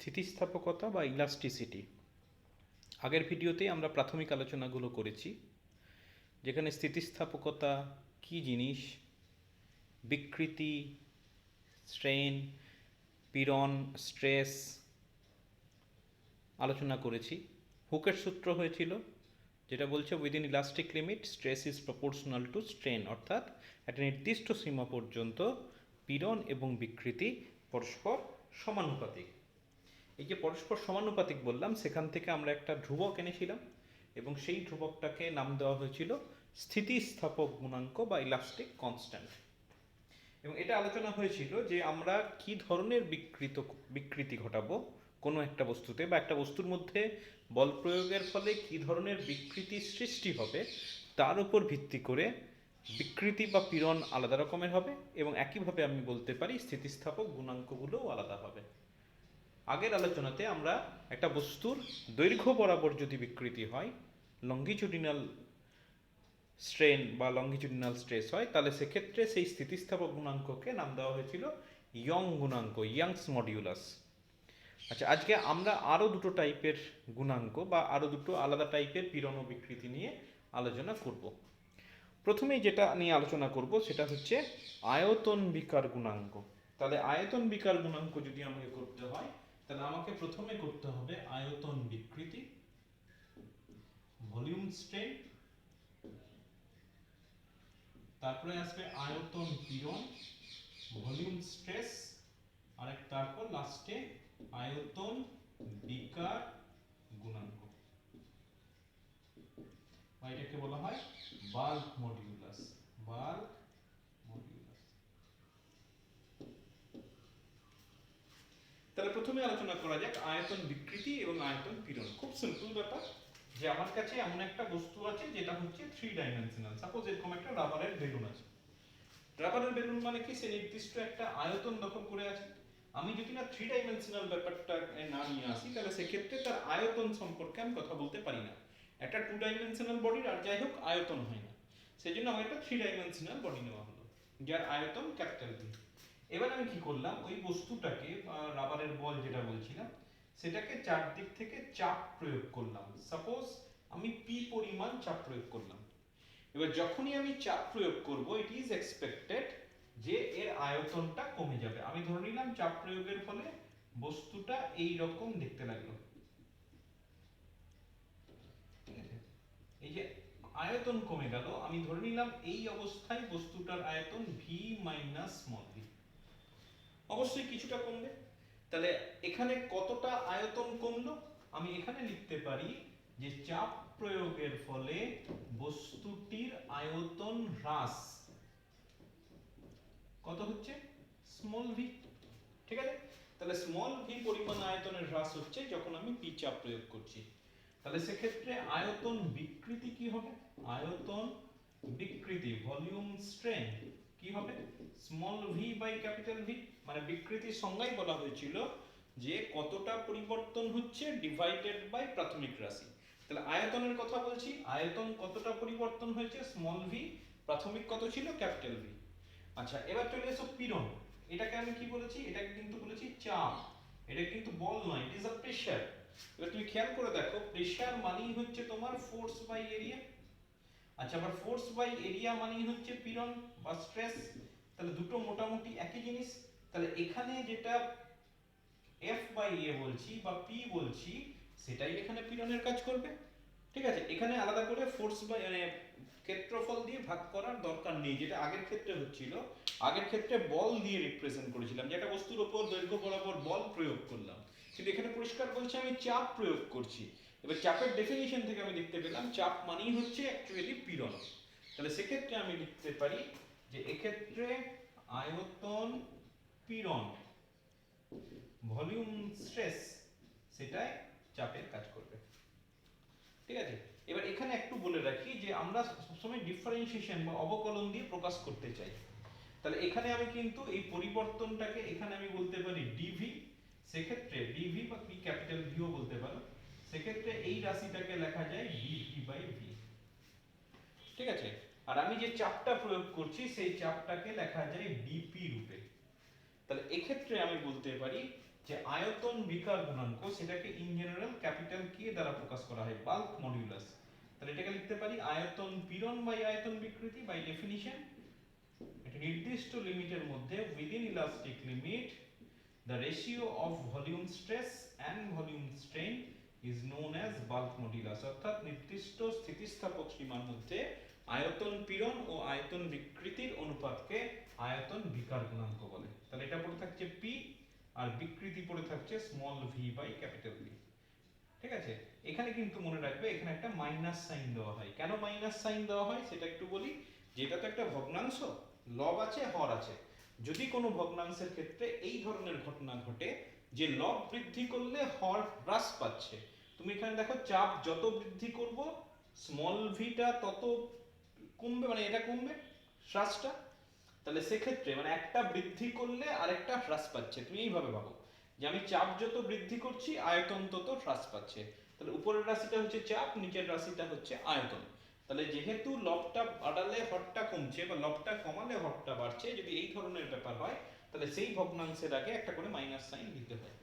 স্থিতিস্থাপকতা বা ইলাস্টিসিটি। আগের ভিডিওতেই আমরা প্রাথমিক আলোচনাগুলো করেছি, যেখানে স্থিতিস্থাপকতা কী জিনিস, বিকৃতি, স্ট্রেন, পীড়ন, স্ট্রেস আলোচনা করেছি। হুকের সূত্র হয়েছিল যেটা বলছে within elastic limit stress is proportional to strain, অর্থাৎ একটা নির্দিষ্ট সীমা পর্যন্ত পীড়ন এবং বিকৃতি পরস্পর সমানুপাতিক। এই যে পরস্পর সমানুপাতিক বললাম, সেখান থেকে আমরা একটা ধ্রুবক এনেছিলাম এবং সেই ধ্রুবকটাকে নাম দেওয়া হয়েছিল স্থিতিস্থাপক গুণাঙ্ক বা ইলাস্টিক কনস্ট্যান্ট। এবং এটা আলোচনা হয়েছিল যে আমরা কি ধরনের বিকৃতি ঘটাবো কোনো একটা বস্তুতে, বা একটা বস্তুর মধ্যে বল প্রয়োগের ফলে কি ধরনের বিকৃতি সৃষ্টি হবে তার উপর ভিত্তি করে বিকৃতি বা পীড়ন আলাদা রকমের হবে, এবং একইভাবে আমি বলতে পারি স্থিতিস্থাপক গুণাঙ্কগুলোও আলাদা হবে। আগের আলোচনাতে আমরা একটা বস্তুর দৈর্ঘ্য বরাবর যদি বিকৃতি হয়, লঙ্গিচুডিনাল স্ট্রেন বা লঙ্গিচুডিনাল স্ট্রেস হয়, তাহলে সেক্ষেত্রে সেই স্থিতিস্থাপক গুণাঙ্ককে নাম দেওয়া হয়েছিল ইয়ং গুণাঙ্ক, ইয়াংস মডিউলাস। আচ্ছা, আজকে আমরা আরও দুটো টাইপের গুণাঙ্ক বা আরও দুটো আলাদা টাইপের পীড়ন ও বিকৃতি নিয়ে আলোচনা করব। প্রথমেই যেটা নিয়ে আলোচনা করব সেটা হচ্ছে আয়তন বিকার গুণাঙ্ক। তাহলে আয়তন বিকার গুণাঙ্ক যদি আমাকে করতে হয়, তাহলে আমাকে প্রথমে করতে হবে আয়তন বিকৃতি, ভলিউম স্ট্রেন, তারপরে আসবে আয়তন পীড়ন, ভলিউম স্ট্রেস, আর তারপর লাস্টে আয়তন বিকার গুণাঙ্ক, এটাকে বলা হয় বাল্ক মডিউলাস। Bulk modulus. তাহলে প্রথমে আলোচনা করা যাক আয়তন বিকৃতি এবং আয়তন পীড়ন। খুব সিম্পল ব্যাপার, যে আমার কাছে এমন একটা বস্তু আছে যেটা হচ্ছে 3 ডাইমেনশনাল। সাপোজ এরকম একটা রাবারের বেলুন আছে। রাবারের বেলুন মানে কি, সে নির্দিষ্ট একটা আয়তন দখল করে আছে। আমি যদি না 3 ডাইমেনশনাল ব্যাপারটা না নিয়ে আসি, তাহলে সেক্ষেত্রে তার আয়তন সম্পর্কে আমি কথা বলতে পারি না। একটা 2 ডাইমেনশনাল বডির আর যাই হোক আয়তন হয় না, সেই জন্য আমার একটা 3 ডাইমেনশনাল বডি নেওয়া হলো, যার আয়তন ক্যাপিটাল ভি। এবার আমি কি করলাম, ওই বস্তুটাকে রাবারের বল যেটা বলছিলাম, সেটাকে চারদিক থেকে চাপ প্রয়োগ করলাম। সাপোজ আমি পি পরিমাণ চাপ প্রয়োগ করলাম। এবার যখনই আমি চাপ প্রয়োগ করব, ইট ইজ এক্সপেক্টেড যে এর আয়তনটা কমে যাবে। আমি ধরে নিলাম চাপ প্রয়োগের ফলে বস্তুটা এই রকম দেখতে লাগলো। ঠিক আছে, এই যে আয়তন কমে গেল, আমি ধরে নিলাম এই অবস্থায় বস্তুটার আয়তন ভি মাইনাস স্মল ভি। অবশ্যই কিছুটা কমবে। তাহলে এখানে কতটা আয়তন কমলো, আমি এখানে লিখতে পারি যে চাপ প্রয়োগের ফলে বস্তুটির আয়তন হ্রাস কত হচ্ছে, স্মল ভি। ঠিক আছে, তাহলে স্মল ভি পরিমাণ আয়তনের হ্রাস হচ্ছে যখন আমি পি চাপ প্রয়োগ করছি। তাহলে সেক্ষেত্রে আয়তন বিকৃতি কি হবে, আয়তন বিকৃতি ভলিউম স্ট্রেন কি হবে, small V by capital V. মানে বিকৃতির সংজ্ঞাই বলা হয়েছিল যে কতটা পরিবর্তন হচ্ছে ডিভাইডেড বাই প্রাথমিক রাশি। তাহলে আয়তনের কথা বলছি, আয়তন কতটা পরিবর্তন হয়েছে, স্মল ভি, প্রাথমিক কত ছিল, ক্যাপিটাল ভি। আচ্ছা, এবার চলে এসো পীড়ন। এটাকে আমি কি বলেছি, এটাকে কিন্তু বলেছি চাপ, এটা কিন্তু বল নয়, ইট ইজ আ প্রেসার। এবার তুমি খেয়াল করে দেখো, প্রেসার মানেই হচ্ছে তোমার ফোর্স বাই এরিয়া। আচ্ছা, আবার ফোর্স বাই এরিয়া মানেই হচ্ছে পীড়ন বা স্ট্রেস। তাহলে দুটো মোটামুটি একই জিনিস। তাহলে এখানে যেটা এফ বাই এ বলছি বা পি বলছি, সেটাই এখানে পীড়নের কাজ করবে। ঠিক আছে, এখানে আলাদা করে ফোর্স বাই মানে ক্ষেত্রফল দিয়ে ভাগ করার দরকার নেই, যেটা আগের ক্ষেত্রে হচ্ছিল। আগের ক্ষেত্রে বল দিয়ে রিপ্রেজেন্ট করেছিলাম, যে একটা বস্তুর উপর দৈর্ঘ্য বরাবর বল প্রয়োগ করলাম, কিন্তু এখানে পরিষ্কার বলছে আমি চাপ প্রয়োগ করছি। এবার চাপের ডেফিনিশন থেকে আমি দেখতে পেলাম চাপ মানেই হচ্ছে অ্যাকচুয়ালি পীড়ন। তাহলে সেক্ষেত্রে আমি লিখতে পারি যে এক্ষেত্রে আয়তন পীড়ন ভলিউম স্ট্রেস সেটাই চাপের কাজ করবে। ঠিক আছে, এবার এখানে একটু বলে রাখি যে আমরা সবসময় ডিফারেন্সিয়েশন বা অবকলন দিয়ে প্রকাশ করতে চাই। তাহলে এখানে আমি কিন্তু এই পরিবর্তনটাকে এখানে আমি বলতে পারি ডিভি, সেক্ষেত্রে ডিভি বা পি ক্যাপিটাল ভিও বলতে পারো। সেক্ষেত্রে এই রাশিটাকে লেখা যায় ডিভি বাই ভি। ঠিক আছে, আর আমি যে চাপটা প্রয়োগ করছি সেই চাপটাকে লেখা যায় ডিপি রূপে। তাহলে এক্ষেত্রে আমি বলতে পারি যে আয়তন বিকার গুণাঙ্ক সেটাকে ইন জেনারেল ক্যাপিটাল কে দ্বারা প্রকাশ করা হয়, বাল্ক মডিউলাস। তাহলে এটাকে লিখতে পারি আয়তন পীড়ন বাই আয়তন বিকৃতি বাই ডেফিনিশন, একটা নির্দিষ্ট লিমিটের মধ্যে within elastic limit the ratio of volume stress and volume strain is known as bulk modulus, অর্থাৎ নির্দিষ্ট স্থিতিস্থাপক সীমার মধ্যে আয়তন পীড়ন ও আয়তন বিকৃতির অনুপাতকে আয়তন বিকার গুণাঙ্ক বলে। তাহলে এটা পড়ে থাকছে পি আর বিকৃতি পড়ে থাকছে small V by capital V. ঠিক আছে, এখানে কিন্তু মনে রাখবে এখানে একটা মাইনাস সাইন দেওয়া হয়। কেন মাইনাস সাইন দেওয়া হয় সেটা একটু বলি। যেটা তো একটা ভগ্নাংশ, লব আছে হর আছে, যদি কোনো ভগ্নাংশের ক্ষেত্রে এই ধরনের ঘটনা ঘটে যে লব বৃদ্ধি করলে হর হ্রাস পাচ্ছে, তুমি এখানে দেখো চাপ যত বৃদ্ধি করব স্মল ভিটা তত কমবে, মানে এটা কমবে হ্রাসটা। তাহলে সেক্ষেত্রে মানে একটা বৃদ্ধি করলে আরেকটা হ্রাস পাচ্ছে, তুমি এইভাবে ভাবো যে আমি চাপ যত বৃদ্ধি করছি আয়তন তত হ্রাস পাচ্ছে। তাহলে উপরের রাশিটা হচ্ছে চাপ, নিচের রাশিটা হচ্ছে আয়তন। তাহলে যেহেতু লবটা বাড়ালে হরটা কমছে বা লবটা কমালে হরটা বাড়ছে, যদি এই ধরনের ব্যাপার হয় তাহলে সেই ভগ্নাংশের আগে একটা করে মাইনাস সাইন দিতে হয়।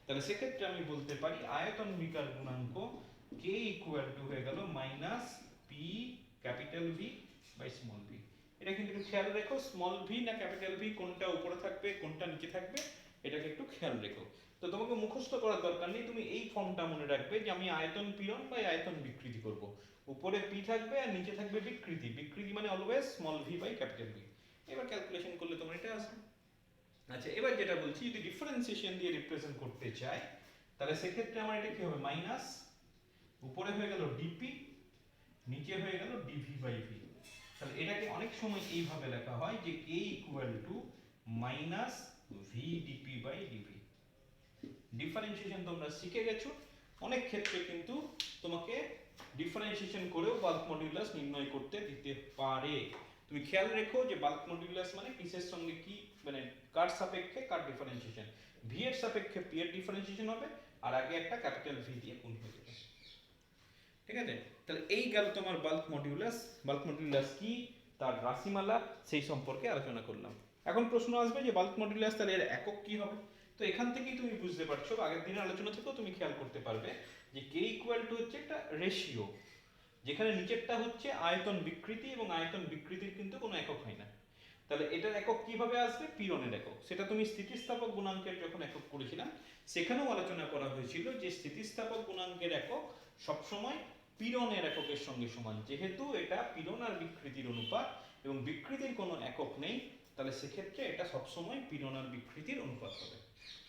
তাহলে সেক্ষেত্রে আমি বলতে পারি আয়তন বিকার গুণাঙ্ক কে ইকুয়াল টু হয়ে গেল minus P capital V by small V. এটা কিন্তু একটু খেয়াল রেখো, স্মল ভি না ক্যাপিটাল ভি কোনটা উপরে থাকবে কোনটা নিচে থাকবে এটাকে একটু খেয়াল রেখো। তো তোমাকে মুখস্থ করার দরকার নেই, তুমি এই ফর্মটা মনে রাখবে যে আমি আয়তন পীড়ন বাই আয়তন বিকৃতি করব। উপরে পি থাকবে আর নিচে থাকবে বিকৃতি, বিকৃতি মানে always small V by capital V. এবার ক্যালকুলেশন করলে তোমার এটা আসবে। আচ্ছা, এবার যেটা বলছি যদি ডিফারেন্সিয়েশন দিয়ে রিপ্রেজেন্ট করতে চাই তাহলে সেক্ষেত্রে আমার এটা কি হবে, মাইনাস উপরে হয়ে গেল ডিপি নিচে হয়ে গেল ডিভি বাই ভি। তাহলে এটাকে অনেক সময় এইভাবে লেখা হয় যে a equal to minus V DP by DV. Differentiation তোমরা শিখে গেছো, অনেক ক্ষেত্রে কিন্তু তোমাকে ডিফারেন্সিয়েশন করেও বাল্ক মডিউলাস নির্ণয় করতে দিতে পারে। তুমি খেয়াল রেখো যে বাল্ক মডিউলাস মানে কিসের সঙ্গে কি, মানে কার সাপেক্ষে কার ডিফারেন্সিয়েশন, ভি এর সাপেক্ষে পি এর ডিফারেন্সিয়েশন হবে আর আগে একটা ক্যাপিটাল ভি দিয়ে গুণ হয়ে যাবে। ঠিক আছে, তাহলে এই গেল তোমার বাল্ক মডিউলাস। বাল্ক মডিউলাস কি, তার রাশিমালা, সেই সম্পর্কে আলোচনা করলাম। এখন প্রশ্ন আসবে যে বাল্ক মডিউলাস তাহলে এর একক কি হবে। তো এখান থেকেই তুমি বুঝতে পারছো, আগের দিনের আলোচনা থেকেও তুমি খেয়াল করতে পারবে যে কে ইকুয়াল টু হচ্ছে একটা রেশিও, যেখানে নিচেরটা হচ্ছে আয়তন বিকৃতি এবং আয়তন বিকৃতির কিন্তু কোনো একক হয় না। তাহলে এটার একক কিভাবে আসবে, পীড়নের একক। সেটা তুমি স্থিতিস্থাপক গুণাঙ্কের যখন একক করেছিলাম সেখানেও আলোচনা করা হয়েছিল যে স্থিতিস্থাপক গুণাঙ্কের একক সবসময় পীড়নের এককের সঙ্গে সমান। যেহেতু এটা পীড়ন আর বিকৃতির অনুপাত এবং বিকৃতির কোনো একক নেই, তাহলে সেক্ষেত্রে এটা সবসময় পীড়ন আর বিকৃতির অনুপাত হবে।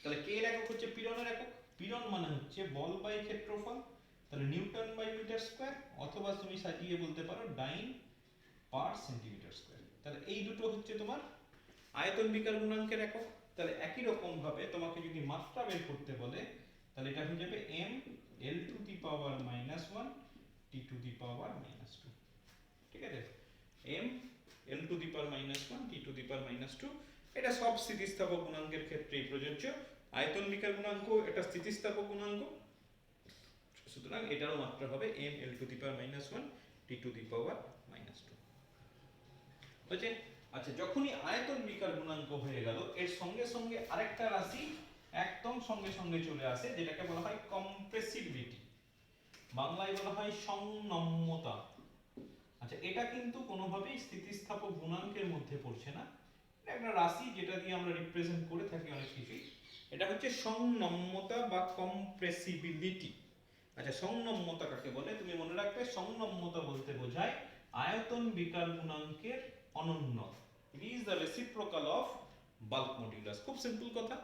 তাহলে কে এর একক হচ্ছে পীড়নের একক। পীড়ন মানে হচ্ছে বল বাই ক্ষেত্রফল, তাহলে নিউটন বাই মিটার স্কয়ার, অথবা তুমি সাজিয়ে বলতে পারো ডাইন পার সেন্টিমিটার স্কয়ার। তাহলে এই দুটো হচ্ছে তোমার আয়তন বিকার গুণাঙ্কের একক। তাহলে একই রকম ভাবে তোমাকে যদি মাত্রা বের করতে বলে তাহলে এটা হয়ে যাবে m l to the power -1 t to the power -2। ঠিক আছে, m l to the power -1 t to the power -2। এটা সব স্থিতিস্থাপক গুণাঙ্কের ক্ষেত্রেই প্রযোজ্য। আয়তন বিকার গুণাঙ্ক এটা স্থিতিস্থাপক গুণাঙ্ক, সুতরাং এটারও মাত্রা হবে m l to the power -1 t to the power -2। বুঝছে? আচ্ছা, যখনই আয়তন বিকার গুণাঙ্ক হয়ে গেল এর সঙ্গে সঙ্গে আরেকটা রাশি একদম সঙ্গে সঙ্গে চলে আসে, যেটাকে বলা হয় কম্প্রেসিবিলিটি, বাংলায় বলা হয় সংনম্যতা। আচ্ছা, এটা কিন্তু কোনোভাবেই স্থিতিস্থাপক গুণাঙ্কের মধ্যে পড়ছে না, এটা একটা রাশি যেটা দিয়ে আমরা রিপ্রেজেন্ট করে থাকি অনেক কিছুই। এটা হচ্ছে সংনম্যতা বা কম্প্রেসিবিলিটি। আচ্ছা, সংনম্যতা কাকে বলে তুমি মনে রাখবে, সংনম্যতা বলতে বোঝায় আয়তন বিকার গুণাঙ্কের অনন্য। It is the reciprocal of bulk modulus. খুব সিম্পল কথা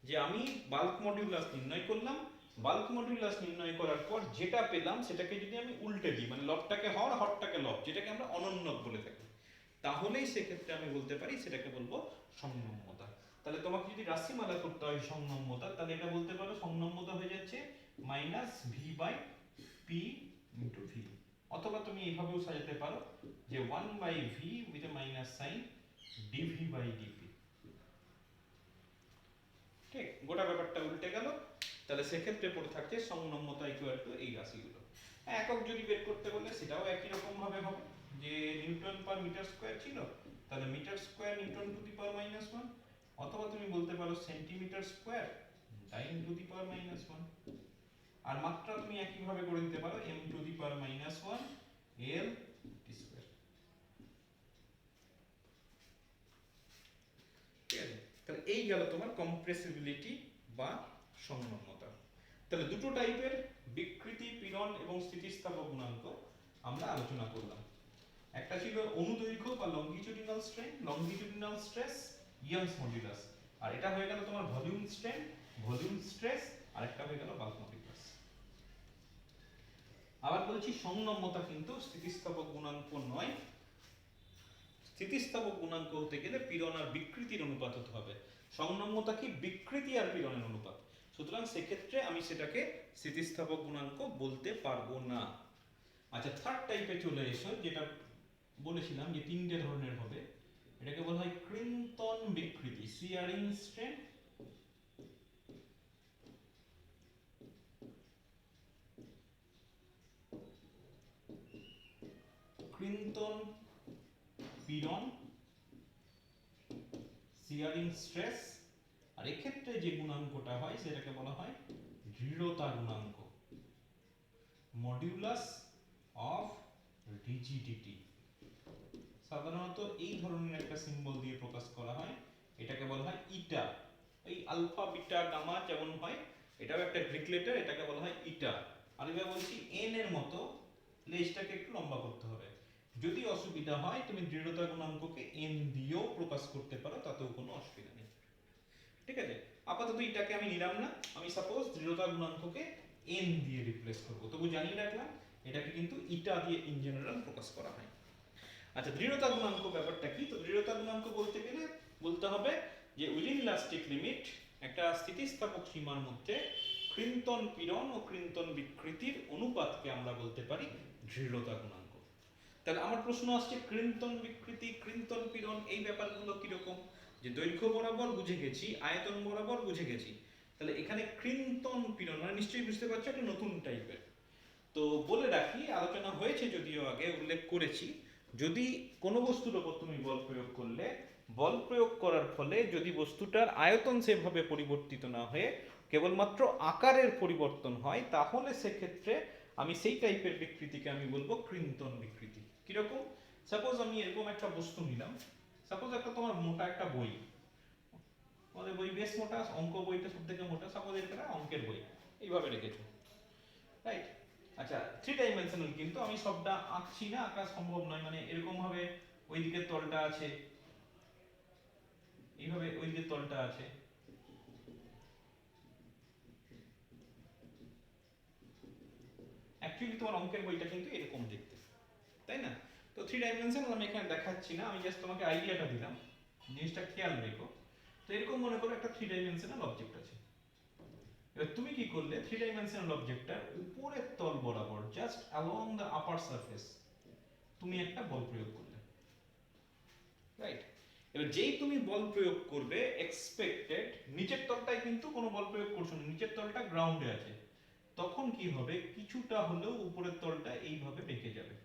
যে আমি বাল্ক মডিউলাস নির্ণয় করলাম, বাল্ক মডিউলাস নির্ণয় করার পর যেটা পেলাম সেটাকে যদি আমি উল্টে দিই, মানে লবটাকে হর হরটাকে লব, যেটাকে আমরা অনন্যক বলে থাকি, তাহলেই সেক্ষেত্রে আমি বলতে পারি সেটাকে বলবো সংনম্যতা। তাহলে তোমাকে যদি রাশিমালা করতে হয় সংনম্যতা, তাহলে এটা বলতে পারো সংনম্যতা হয়ে যাচ্ছে minus V by P into V, অথবা তুমি এইভাবেও সাজাতে পারো যে 1 by V with a minus sign DV by DP. ঠিক, গোটা ব্যাপারটা উল্টে গেল। তাহলে সেক্ষেত্রে পড়ে থাকছে সংনম্যতা ইকুয়াল টু এই রাশিগুলো। একক যদি বের করতে বলে সেটাও একই রকম ভাবে হবে, যে নিউটন পার মিটার স্কয়ার ছিল, তাহলে metre square newton to the power -1, অথবা তুমি বলতে পারো centimetre square sin to the power -1। আর মাত্রা তুমি একই ভাবে করে দিতে পারো m to the power -1 l t square. ঠিক আছে, তাহলে এই গেল তোমার কম্প্রেসিবিলিটি বা সংনম্যতা। তাহলে দুটো টাইপের বিকৃতি, পীড়ন এবং স্থিতিস্থাপক গুণাঙ্ক আমরা আলোচনা করলাম। একটা ছিল অনুদৈর্ঘ্য বা longitudinal strain, longitudinal stress, Young's modulus. আর এটা হয়ে গেল তোমার ভলিউম স্ট্রেন, ভলিউম স্ট্রেস, আর একটা হয়ে গেল বাল্ক মডুলাস। আবার বলছি সংনম্যতা কিন্তু স্থিতিস্থাপক গুণাঙ্ক নয়। স্থিতিস্থাপক গুণাঙ্ক হতে গেলে পীড়ন আর বিকৃতির অনুপাত হতে হবে। সংনম্যতা কি বিকৃতি আর পীড়নের অনুপাত। সুতরাং সেক্ষেত্রে আমি সেটাকে স্থিতিস্থাপক গুণাঙ্ক বলতে পারবো না। আচ্ছা, থার্ড টাইপে চলে এসো, যেটা বলেছিলাম যে তিনটে ধরনের হবে। এটাকে বলা হয় ক্রিন্তন বিকৃতি, শিয়ারিং স্ট্রেন, ক্রিন্তন পীড়ন, শিয়ারিং স্ট্রেস। আর এক্ষেত্রে যে গুণাঙ্কটা হয় সেটাকে বলা হয় দৃঢ়তা গুণাঙ্ক, মডিউলাস অফ রিজিডিটি। সাধারণত এই ধরনের একটা সিম্বল দিয়ে প্রকাশ করা হয়, এটাকে বলা হয় ইটা। এই আলফা বিটা গামা যেমন হয়, এটাও একটা গ্রিক লেটার, এটাকে বলা হয় ইটা। আর এবার বলছি এন এর মতো লেজটাকে একটু লম্বা করতে হবে। যদি অসুবিধা হয় তুমি দৃঢ়তা গুণাঙ্ককে এন দিয়েও প্রকাশ করতে পারো, তাতেও কোনো অসুবিধা নেই। ঠিক আছে, আপাতত এটাকে আমি নিলাম না, আমি সাপোজ দৃঢ়তা গুণাঙ্ককে এন দিয়ে রিপ্লেস করব। তবু জানিয়ে রাখলাম এটাকে কিন্তু ইটা দিয়ে ইন জেনারেল প্রকাশ করা হয়। আচ্ছা, দৃঢ়তা গুণাঙ্ক ব্যাপারটা কি? তো দৃঢ়তা গুণাঙ্ক বলতে গেলে বলতে হবে যে উইদিন ইলাস্টিক লিমিট, একটা স্থিতিস্থাপক সীমার মধ্যে ক্রিন্তন পীড়ন ও ক্রিন্তন বিকৃতির অনুপাতকে আমরা বলতে পারি দৃঢ়তা গুণাঙ্ক। তাহলে আমার প্রশ্ন আসছে, ক্রিন্তন বিকৃতি, ক্রিন্তন পীড়ন এই ব্যাপারগুলো কিরকম? যে দৈর্ঘ্য বরাবর বুঝে গেছি, আয়তন বরাবর বুঝে গেছি, তাহলে এখানে ক্রিন্তন পীড়ন মানে নিশ্চয়ই বুঝতে পারছো একটা নতুন টাইপের। তো বলে রাখি, আলোচনা হয়েছে যদিও আগে উল্লেখ করেছি, যদি কোনো বস্তুর উপর তুমি বল প্রয়োগ করলে, বল প্রয়োগ করার ফলে যদি বস্তুটার আয়তন সেভাবে পরিবর্তিত না হয়ে কেবলমাত্র আকারের পরিবর্তন হয়, তাহলে সেক্ষেত্রে আমি সেই টাইপের বিকৃতিকে আমি বলবো ক্রিন্তন বিকৃতি। কিরকম? সাপোজ আমি এরকম একটা বস্তু নিলাম, সাপোজ একটা তোমার মোটা একটা বই, আমাদের বই বেশ মোটা, অঙ্ক বইটা সব থেকে মোটা, সাপোজ এটা অঙ্কের বই, এইভাবে রেখেছো, রাইট? আচ্ছা, থ্রি ডাইমেনশনাল, কিন্তু আমি সবটা আঁকছি না, আঁকা সম্ভব নয়, মানে এরকম ভাবে ওই দিকের তলটা আছে, এইভাবে ওই দিকের তলটা আছে, অ্যাকচুয়ালি তোমার অঙ্কের বইটা কিন্তু এরকম দেখতে, তাই না? তো থ্রি ডাইমেনশনাল আমি এখানে দেখাচ্ছি না, আমি জাস্ট তোমাকে আইডিয়াটা দিলাম, জিনিসটা খেয়াল রেখো। তো এরকম মনে করো একটা থ্রি ডাইমেনশনাল অবজেক্ট আছে। এবার তুমি কি করলে, থ্রি ডাইমেনশনাল অবজেক্টটার উপরের তল বরাবর just along the upper surface তুমি একটা বল প্রয়োগ করলে, রাইট? এবার যেই তুমি বল প্রয়োগ করবে, এক্সপেক্টেড নিচের তলটায় কিন্তু কোনো বল প্রয়োগ করছো না, নিচের তলটা গ্রাউন্ডে আছে, তখন কি হবে, কিছুটা হলেও উপরের তলটা এইভাবে বেঁকে যাবে।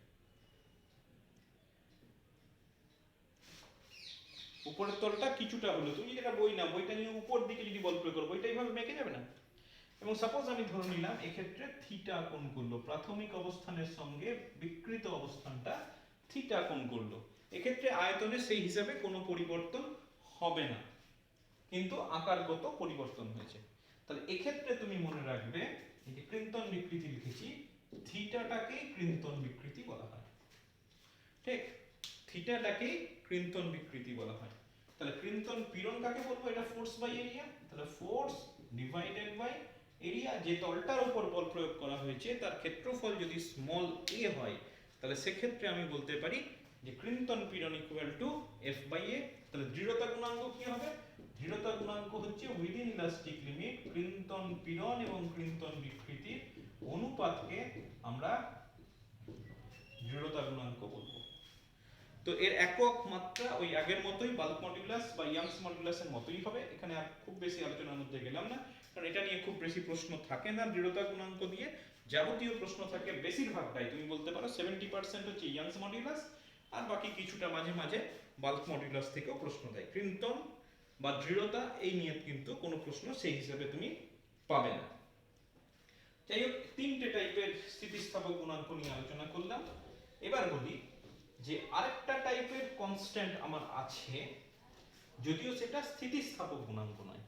উপরের তলটা কিছুটা হলেও, তুমি যেটা বই না, বইটা নিয়ে উপর দিকে যদি বল প্রয়োগ করো, বইটা এইভাবে বেঁকে যাবে না? এবং সাপোজ আমি ধরে নিলাম এক্ষেত্রে থিটা কোণ করলো, প্রাথমিক অবস্থানের সঙ্গে বিকৃত অবস্থানটা থিটা কোণ করলো, এক্ষেত্রে আয়তনে সেই হিসাবে কোনো পরিবর্তন হবে না, কিন্তু আকারগত পরিবর্তন হয়েছে। তাহলে এক্ষেত্রে তুমি মনে রাখবে, এই যে ক্রিন্তন বিকৃতি লিখেছি, থিটাটাকেই ক্রিন্তন বিকৃতি বলা হয়, ঠিক? থিটাটাকেই ক্রিন্তন বিকৃতি বলা হয়। তাহলে ক্রিন্তন পীড়ন কাকে বলবো? এটা ফোর্স বাই এরিয়া, তাহলে ফোর্স ডিভাইডেড বাই এরিয়া। যে তলটার উপর বল প্রয়োগ করা হয়েছে তার ক্ষেত্রফল যদি স্মল এ হয়, তাহলে সেক্ষেত্রে আমি বলতে পারি যে ক্রিন্তন পীড়ন ইকুয়াল টু এফ বাই এ। তাহলে দৃঢ়তা গুণাঙ্ক কি হবে? দৃঢ়তা গুণাঙ্ক হচ্ছে উইদিন ইলাস্টিক লিমিট ক্রিন্তন পীড়ন এবং ক্রিন্তন বিকৃতির অনুপাতকে আমরা দৃঢ়তা গুণাঙ্ক বলবো। তো এর একক মাত্রা ওই আগের মতোই, বাল্ক মডুলাস বা ইয়াংস মডুলাসের মতোই হবে। এখানে আর খুব বেশি আলোচনার মধ্যে গেলাম না, কারণ এটা নিয়ে খুব বেশি প্রশ্ন থাকে না। দৃঢ়তা গুণাঙ্ক দিয়ে যাবতীয় প্রশ্ন থাকে বেশিরভাগটাই তুমি বলতে পারো 70% হচ্ছে ইয়াংস মডুলাস, আর বাকি কিছুটা মাঝে মাঝে বাল্ক মডুলাস থেকেও প্রশ্ন দেয়। ক্রিন্তন বা দৃঢ়তা এই নিয়ে কিন্তু কোনো প্রশ্ন সেই হিসাবে তুমি পাবে না। যাই হোক, তিনটে টাইপের স্থিতিস্থাপক গুণাঙ্ক নিয়ে আলোচনা করলাম। এবার বলি যে আরেকটা টাইপের কনস্ট্যান্ট আমার আছে, যদিও সেটা স্থিতিস্থাপক গুণাঙ্ক নয়।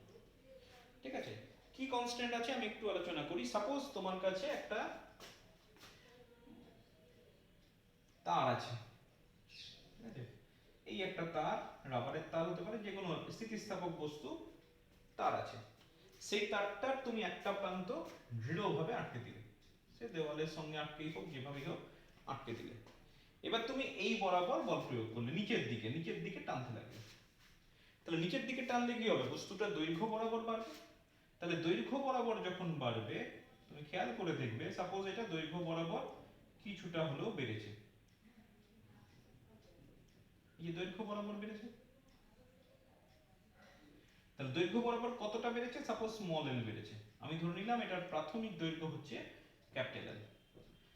ঠিক আছে, কি কনস্ট্যান্ট আছে আমি একটু আলোচনা করি। সাপোজ তোমার কাছে একটা তার আছে, ঠিক আছে, এই একটা তার, রাবারের তার হতে পারে, যে কোনো স্থিতিস্থাপক বস্তু তার আছে। সেই তারটার তুমি একটা প্রান্ত দৃঢ়ভাবে আটকে দিলে, সে দেওয়ালের সঙ্গে আটকেই হোক, যেভাবেই হোক আটকে দিলে। এবার তুমি এই বরাবর বল প্রয়োগ করলে, নিচের দিকে টানতে লাগবে। তাহলে নিচের দিকে টানলে কি হবে, বস্তুটা দৈর্ঘ্য বরাবর বাড়বে। তাহলে দৈর্ঘ্য বরাবর যখন বাড়বে, তুমি খেয়াল করে দেখবে, সাপোজ এটা দৈর্ঘ্য বরাবর কিছুটা হলেও বেড়েছে, এই যে দৈর্ঘ্য বরাবর বেড়েছে। তাহলে দৈর্ঘ্য বরাবর কতটা বেড়েছে, সাপোজ স্মল এল বেড়েছে। আমি ধরে নিলাম এটার প্রাথমিক দৈর্ঘ্য হচ্ছে ক্যাপিটাল এল।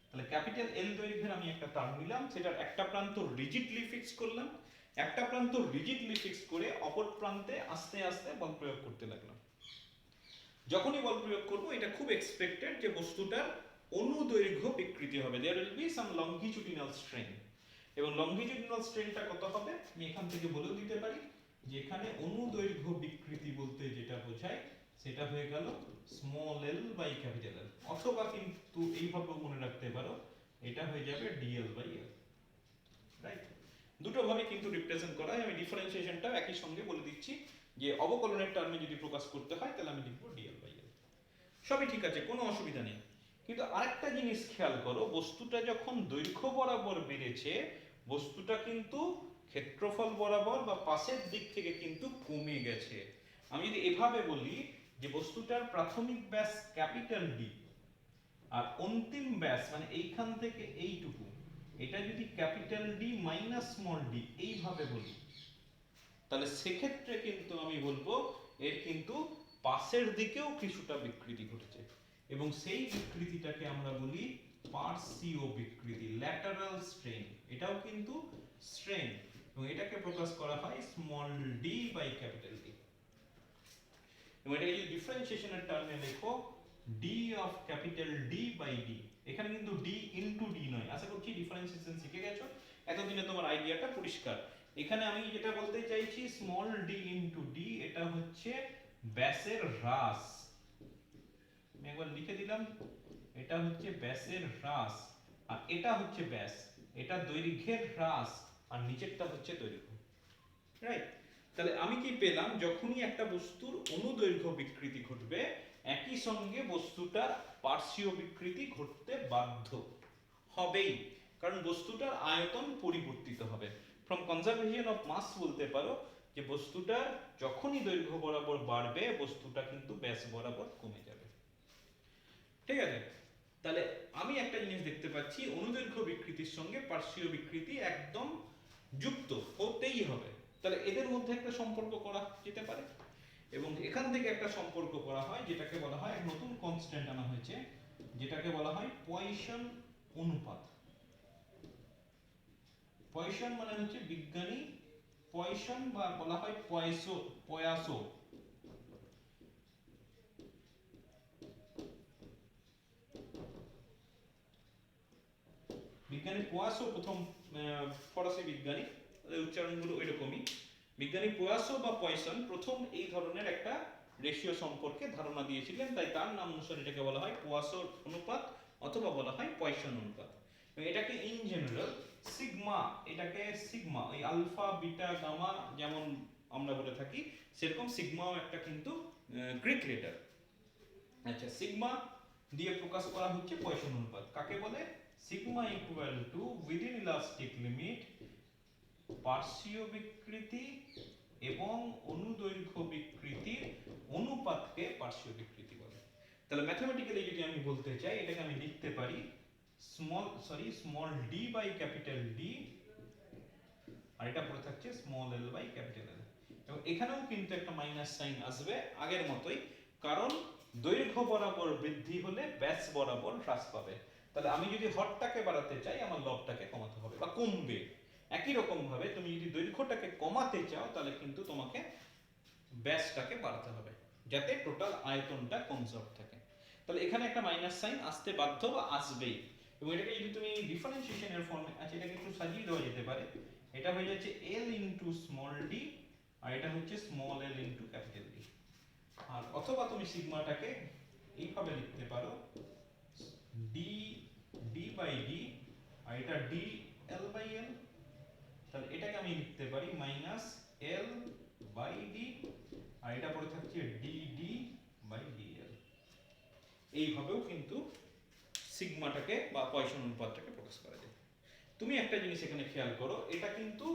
তাহলে ক্যাপিটাল এল দৈর্ঘ্যের আমি একটা তার নিলাম, সেটার একটা প্রান্ত রিজিডলি ফিক্স করলাম, একটা প্রান্ত রিজিডলি ফিক্স করে অপর প্রান্তে আস্তে আস্তে বল প্রয়োগ করতে লাগলাম। যখনই বল প্রয়োগ করব, এটা খুব এক্সপেক্টেড যে বস্তুটার অনুদৈর্ঘ্য বিকৃতি হবে, there will be some longitudinal strain. এবং লংগিটিউডিনাল স্ট্রেনটা কত হবে আমি এখান থেকে বলেও দিতে পারি, যে এখানে অনুদৈর্ঘ্য বিকৃতি বলতে যেটা বোঝায় সেটা হয়ে গেল small L by capital L, অথবা কিন্তু এইভাবে মনে রাখতে পারো, এটা হয়ে যাবে ডিএল বাই এল। রাইট, দুটো ভাবে কিন্তু রিপ্রেজেন্ট করা হয়। আমি ডিফারেন্সিয়েশনটা একই সঙ্গে বলে দিচ্ছি, যে অবকলনের টার্মে যদি প্রকাশ করতে হয় তাহলে আমি লিখব ডিএল বাই এল। সবই ঠিক আছে, কোনো অসুবিধা নেই। কিন্তু আরেকটা জিনিস খেয়াল করো, বস্তুটা যখন দৈর্ঘ্য বরাবর বেড়েছে, বস্তুটা কিন্তু ক্ষেত্রফল বরাবর বা পাশের দিক থেকে কিন্তু কমে গেছে। আমি যদি এভাবে বলি যে বস্তুটার প্রাথমিক ব্যাস ক্যাপিটাল ডি, আর অন্তিম ব্যাস মানে এইখান থেকে এইটুকু, এটা যদি capital D minus small D এইভাবে বলি, তাহলে সেক্ষেত্রে কিন্তু আমি বলবো এর কিন্তু পাশের দিকেও কিছুটা বিকৃতি ঘটেছে, এবং সেই বিকৃতিটাকে আমরা বলি পার্শ্বীয় বিকৃতি, ল্যাটারাল স্ট্রেন। এটাও কিন্তু স্ট্রেন, এবং এটাকে প্রকাশ করা হয় small D by capital D. এবং এটাকে যদি ডিফারেন্সিয়েশনের টার্মে লেখো D of capital D by D, এখানে কিন্তু ডি ইনটু ডি নয়। আশা করছি ডিফারেন্সিয়েশন শিখে গেছো, এতদিনে তোমার আইডিয়াটা পরিষ্কার। এখানে আমি যেটা বলতে চাইছি, স্মল ডি ইনটু ডি, এটা হচ্ছে ব্যাসের হ্রাস। আমি একবার লিখে দিলাম, এটা হচ্ছে ব্যাসের হ্রাস, আর এটা হচ্ছে ব্যাস, এটা দৈর্ঘ্যের হ্রাস, আর নিচেরটা হচ্ছে দৈর্ঘ্য। রাইট, তাহলে আমি কি পেলাম, যখনই একটা বস্তুর অনুদৈর্ঘ্য বিকৃতি ঘটবে, একই সঙ্গে বস্তুটার পার্শ্বীয় বিকৃতি ঘটতে বাধ্য হবেই, কারণ বস্তুটার আয়তন পরিবর্তিত হবে। ফ্রম কনজারভেশন অফ মাস বলতে পারো যে বস্তুটার যখনই দৈর্ঘ্য বরাবর বাড়বে, বস্তুটা কিন্তু ব্যাস বরাবর কমে যাবে। ঠিক আছে, তাহলে আমি একটা জিনিস দেখতে পাচ্ছি, অনুদৈর্ঘ্য বিকৃতির সঙ্গে পার্শ্বীয় বিকৃতি একদম যুক্ত হতেই হবে। তাহলে এদের মধ্যে একটা সম্পর্ক করা যেতে পারে, এবং এখান থেকে একটা সম্পর্ক করা হয় যেটাকে বলা হয়, এক নতুন কনস্ট্যান্ট আনা হয়েছে যেটাকে বলা হয় পয়সন অনুপাত। পয়সন মানে হচ্ছে বিজ্ঞানী পয়সন, বা বলা হয় পয়াসো। বিজ্ঞানী পয়াসো প্রথম ফরাসি বিজ্ঞানী, উচ্চারণগুলো ওইরকমই। বিজ্ঞানী পয়াসো বা পয়সন প্রথম এই ধরনের একটা রেশিও সম্পর্কে ধারণা দিয়েছিলেন, তাই তার নাম অনুসারে এটাকে বলা হয় পয়াসো অনুপাত, অথবা বলা হয় পয়সন অনুপাত। এটাকে ইন জেনারেল সিগমা, এটাকে সিগমা, ওই আলফা বিটা গামা যেমন আমরা বলে থাকি, সেরকম সিগমাও একটা কিন্তু গ্রিক লেটার। আচ্ছা, সিগমা দিয়ে প্রকাশ করা হচ্ছে পয়সন অনুপাত। কাকে বলে? Sigma equal to within elastic limit পার্শ্বীয় বিকৃতি এবং অনুদৈর্ঘ্য বিকৃতির অনুপাতকে পার্শ্বীয় বিকৃতি বলে। তাহলে ম্যাথমেটিক্যালি যদি আমি বলতে চাই, এটাকে আমি লিখতে পারি small D by capital D, আর এটা পড়ে থাকছে small L by capital L. এবং এখানেও কিন্তু একটা মাইনাস সাইন আসবে আগের মতোই, কারণ দৈর্ঘ্য বরাবর বৃদ্ধি হলে ব্যাস বরাবর হ্রাস পাবে। তাহলে আমি যদি হরটাকে বাড়াতে চাই, আমার লবটাকে কমাতে হবে বা কমবে। একই রকম ভাবে তুমি যদি দৈর্ঘ্যটাকে কমাতে চাও, তাহলে কিন্তু তোমাকে ব্যাসটাকে বাড়াতে হবে। যাতে টোটাল আয়তনটা কনজার্ভ থাকে। তাহলে এখানে একটা মাইনাস সাইন আসতে বাধ্য বা আসবেই, এবং এটাকে যদি তুমি ডিফারেন্সিয়েশনের ফর্মে আছে এটাকে একটু সাজিয়ে দেওয়া যেতে পারে। এটা হয়ে যাচ্ছে l ইনটু স্মল ডি, আর এটা হচ্ছে small l into capital D. আর অথবা তুমি সিগমাটাকে এইভাবে লিখতে পারো ডি ডি বাই ডি, আর এটা ডি এল বাই এল। তাহলে এটাকে আমি লিখতে পারি মাইনাস এল বাই ডি, আর এটা পরে থাকছে ডি ডি বাই ডি এল। এইভাবেও কিন্তু সিগমাটাকে বা পয়সন অনুপাতটাকে প্রকাশ করা যায়। তুমি একটা জিনিস এখানে খেয়াল করো, এটা কিন্তু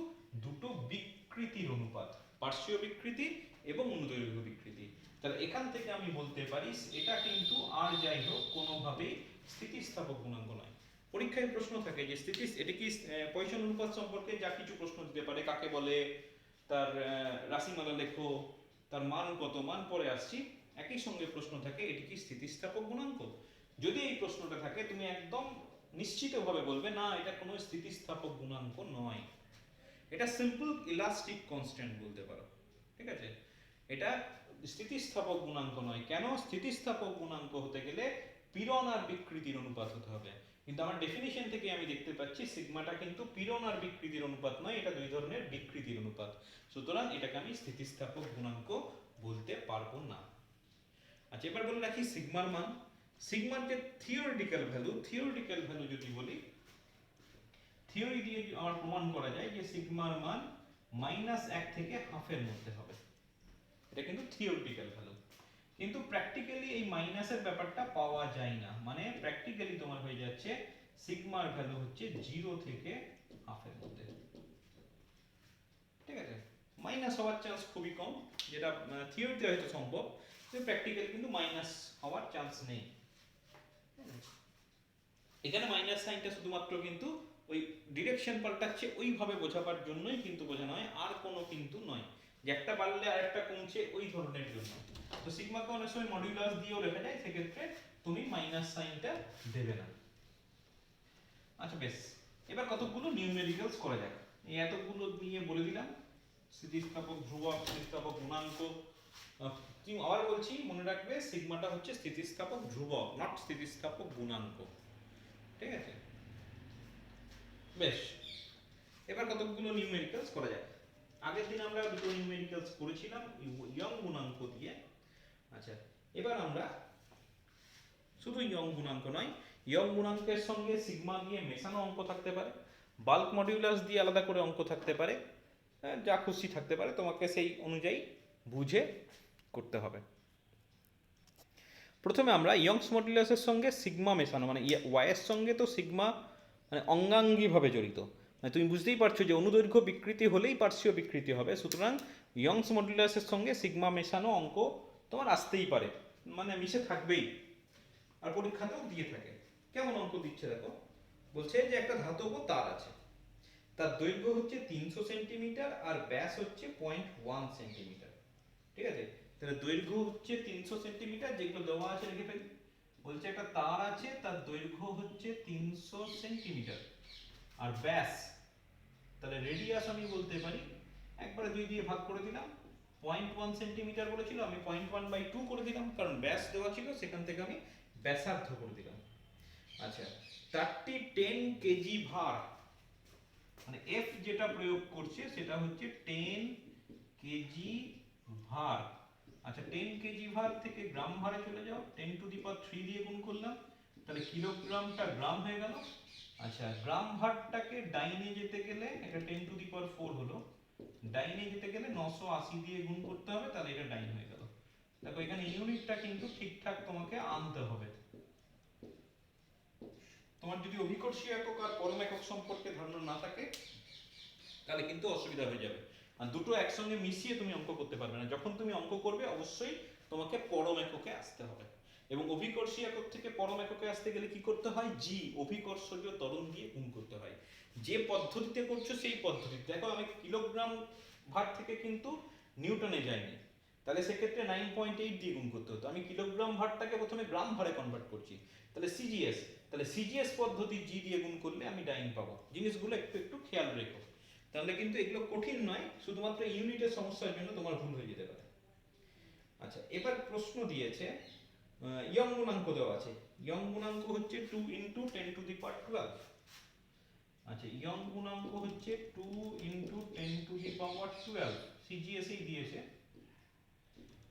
দুটো বিকৃতির অনুপাত, পার্শ্বীয় বিকৃতি এবং অনুদৈর্ঘ্য বিকৃতি। তাহলে এখান থেকে আমি বলতে পারি এটা কিন্তু আর যাই হোক কোনোভাবেই স্থিতিস্থাপক গুণাঙ্ক নয়। পরীক্ষায় প্রশ্ন থাকে যে এটা কি পয়সন অনুপাত সম্পর্কে যা কিছু প্রশ্ন দিতে পারে, কাকে বলে, তার রাশিমালা লেখো, তার মান কত, মান পরে আসছি। একই সঙ্গে প্রশ্ন থাকে এটি কি স্থিতিস্থাপক গুণাঙ্ক। যদি এই প্রশ্নটা থাকে তুমি একদম নিশ্চিতভাবে বলবে না এটা কোনো স্থিতিস্থাপক গুণাঙ্ক নয়, এটা সিম্পল ইলাস্টিক কনস্ট্যান্ট বলতে পারো। ঠিক আছে, এটা স্থিতিস্থাপক গুণাঙ্ক নয়। কেন? স্থিতিস্থাপক গুণাঙ্ক হতে গেলে পীড়ন আর বিকৃতির অনুপাত হতে হবে, কিন্তু আমার ডেফিনিশন থেকে আমি দেখতে পাচ্ছি সিগমাটা কিন্তু পীড়ন আর বিকৃতির অনুপাত নয়, এটা দুই ধরনের বিকৃতির অনুপাত। সুতরাং এটাকে আমি স্থিতিস্থাপক গুণাঙ্ক বলতে পারবো না। আচ্ছা, এবার বলে রাখি সিগমার মান। সিগমার যে থিওরিটিক্যাল ভ্যালু যদি বলি, থিওরি দিয়ে আমার প্রমাণ করা যায় যে সিগমার মান -1 থেকে হাফের মধ্যে হবে। এটা কিন্তু থিওরিটিক্যাল ভ্যালু, কিন্তু প্র্যাকটিক্যালি এই মাইনাসের ব্যাপারটা পাওয়া যায় না। মানে প্র্যাকটিক্যালি তোমার হয়ে যাচ্ছে সিগমার ভ্যালু হচ্ছে 0 থেকে হাফের মধ্যে। ঠিক আছে, মাইনাস হওয়ার চান্স খুবই কম, যেটা থিওরিতে হয়তো সম্ভব, কিন্তু প্র্যাকটিক্যালি কিন্তু মাইনাস হওয়ার চান্স নেই। এখানে মাইনাস সাইনটা শুধুমাত্র কিন্তু ওই ডিরেকশন পাল্টাচ্ছে ওইভাবে বোঝাবার জন্যই কিন্তু বোঝানো হয়, আর কোনো কিন্তু নয় যে একটা বাড়লে আর একটা কমছে ওই ধরনের জন্য। তো সিগমাকে অনেক সময় মডিউলাস দিয়েও লেখা যায়, সেক্ষেত্রে তুমি মাইনাস সাইনটা দেবে না। আচ্ছা বেশ, এবার কতগুলো নিউমেরিক্যালস করা যাক। এই এতগুলো নিয়ে বলে দিলাম স্থিতিস্থাপক ধ্রুবক, স্থিতিস্থাপক গুণাঙ্ক। তুমি আবার বলছি, মনে রাখবে সিগমাটা হচ্ছে স্থিতিস্থাপক ধ্রুবক, নট স্থিতিস্থাপক গুণাঙ্ক। ঠিক আছে, বেশ, এবার কতগুলো নিউমেরিক্যালস করা যায়। আগের দিন আমরা দুটো নিউমেরিক্যালস করেছিলাম ইয়ং গুণাঙ্ক দিয়ে। আচ্ছা, এবার আমরা শুধু ইয়ং গুণাঙ্ক নয়, ইয়ং গুণাঙ্কের সঙ্গে সিগমা দিয়ে মেশানো অঙ্ক থাকতে পারে, বাল্ক মডিউলাস দিয়ে আলাদা করে অঙ্ক থাকতে পারে, যা খুশি থাকতে পারে, তোমাকে সেই অনুযায়ী বুঝে করতে হবে। প্রথমে আমরা ইয়ংস মডুলাসের সঙ্গে সিগমা মেশানো, মানে ওয়াইয়ের সঙ্গে তো সিগমা মানে অঙ্গাঙ্গিভাবে জড়িত। মানে তুমি বুঝতেই পারছো যে অনুদৈর্ঘ্য বিকৃতি হলেই পার্শ্বীয় বিকৃতি হবে, সুতরাং ইয়ংস মডুলাসের সঙ্গে সিগমা মেশানো অঙ্ক তোমার আসতেই পারে, মানে মিশে থাকবেই, আর পরীক্ষাতেও দিয়ে থাকে। কেমন অঙ্ক দিচ্ছে দেখো, বলছে যে একটা ধাতব তার আছে, তার দৈর্ঘ্য হচ্ছে 300 সেন্টিমিটার আর ব্যাস হচ্ছে 0.1 সেন্টিমিটার। ঠিক আছে, তাহলে দৈর্ঘ্য হচ্ছে 300 সেন্টিমিটার, যেগুলো দেওয়া আছে লিখে ফেলি। বলছে একটা তার আছে, তার দৈর্ঘ্য হচ্ছে 300 সেন্টিমিটার আর ব্যাস, তাহলে রেডিয়াস আমি বলতে পারি একবারে 2 দিয়ে ভাগ করে দিলাম। 0.1 সেন্টিমিটার বলেছিল, আমি 0.1/2 করে দিলাম, কারণ ব্যাস দেওয়া ছিল, সেখান থেকে আমি ব্যাসার্ধ করে দিলাম। আচ্ছা, তারটি 10 কেজি ভার, মানে এফ যেটা প্রয়োগ করছে সেটা হচ্ছে 10 কেজি ভার। আচ্ছা, 10 কেজি ভার থেকে গ্রাম ভারে চলে যাও, 10⁻³ দিয়ে গুণ করলাম, তাহলে কিলোগ্রামটা গ্রাম হয়ে গেল। আচ্ছা, গ্রাম ভারটাকে ডাইনে যেতে গেলে এটা 10⁴ হলো, ডাইনে যেতে গেলে 980 দিয়ে গুণ করতে হবে, তাহলে এটা ডাইন হয়ে গেল। দেখো এখানে ইউনিটটা কিন্তু ঠিকঠাক তোমাকে আনতে হবে। তোমার যদি অভিকর্ষীয় একক আর পরম একক সম্পর্কে ধারণা না থাকে তাহলে কিন্তু অসুবিধা হয়ে যাবে, আর দুটো একসঙ্গে মিশিয়ে তুমি অঙ্ক করতে পারবে না। যখন তুমি অঙ্ক করবে অবশ্যই তোমাকে পরম এককে আসতে হবে, এবং অভিকর্ষী একক থেকে পরম এককে আসতে গেলে কি করতে হয়, জি অভিকর্ষজ ত্বরণ দিয়ে গুণ করতে হয়। যে পদ্ধতিতে করছো সেই পদ্ধতিতে। দেখো আমি কিলোগ্রাম ভার থেকে কিন্তু নিউটনে যাইনি, তাহলে সেক্ষেত্রে 9.8 দিয়ে গুণ করতে হতো। আমি কিলোগ্রাম ভারটাকে প্রথমে গ্রাম ভারে কনভার্ট করছি, তাহলে সিজিএস, তাহলে সিজিএস পদ্ধতি জি দিয়ে গুণ করলে আমি ডাইন পাবো। জিনিসগুলো একটু একটু খেয়াল রেখো, তাহলে কিন্তু এগুলো কঠিন নয়, শুধুমাত্র ইউনিটের সমস্যার জন্য তোমার ভুল হয়ে যেতে পারে। আচ্ছা, এবার প্রশ্ন দিয়েছে ইয়ং গুণাঙ্ক দেওয়া আছে। ইয়ং গুণাঙ্ক হচ্ছে 2 ইন্টু 10 টু দি পাওয়ার 12। আচ্ছা, ইয়ং গুণাঙ্ক হচ্ছে 2 ইন্টু 10 টু দি পাওয়ার 12, সিজিএসই দিয়েছে।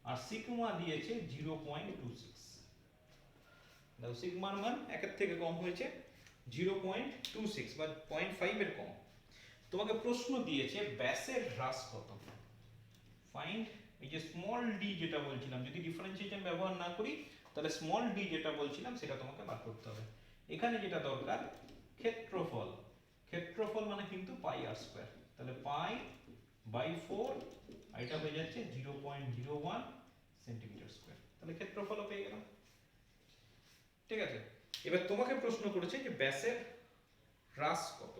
আর সিগমা দিয়েছে 0.26। দেখো সিগমার মান একের থেকে কম হয়েছে, 0.26 বা 0.5 এর কম। তোমাকে প্রশ্ন দিয়েছে ব্যাসের হ্রাস কত। ফাইন্ড, এই যে স্মল ডি যেটা বলছিলাম, যদি ডিফারেন্সিয়েশন ব্যবহার না করি তাহলে স্মল ডি যেটা বলছিলাম সেটা তোমাকে বার করতে হবে। এখানে যেটা দরকার ক্ষেত্রফল। ক্ষেত্রফল মানে কিন্তু পাই আর স্কয়ার, তাহলে পাই বাই 4, এটা হয়ে যাচ্ছে 0.01 সেন্টিমিটার স্কয়ার। তাহলে ক্ষেত্রফলও পেয়ে গেলাম। ঠিক আছে, এবার তোমাকে প্রশ্ন করেছে যে ব্যাসের হ্রাস কত,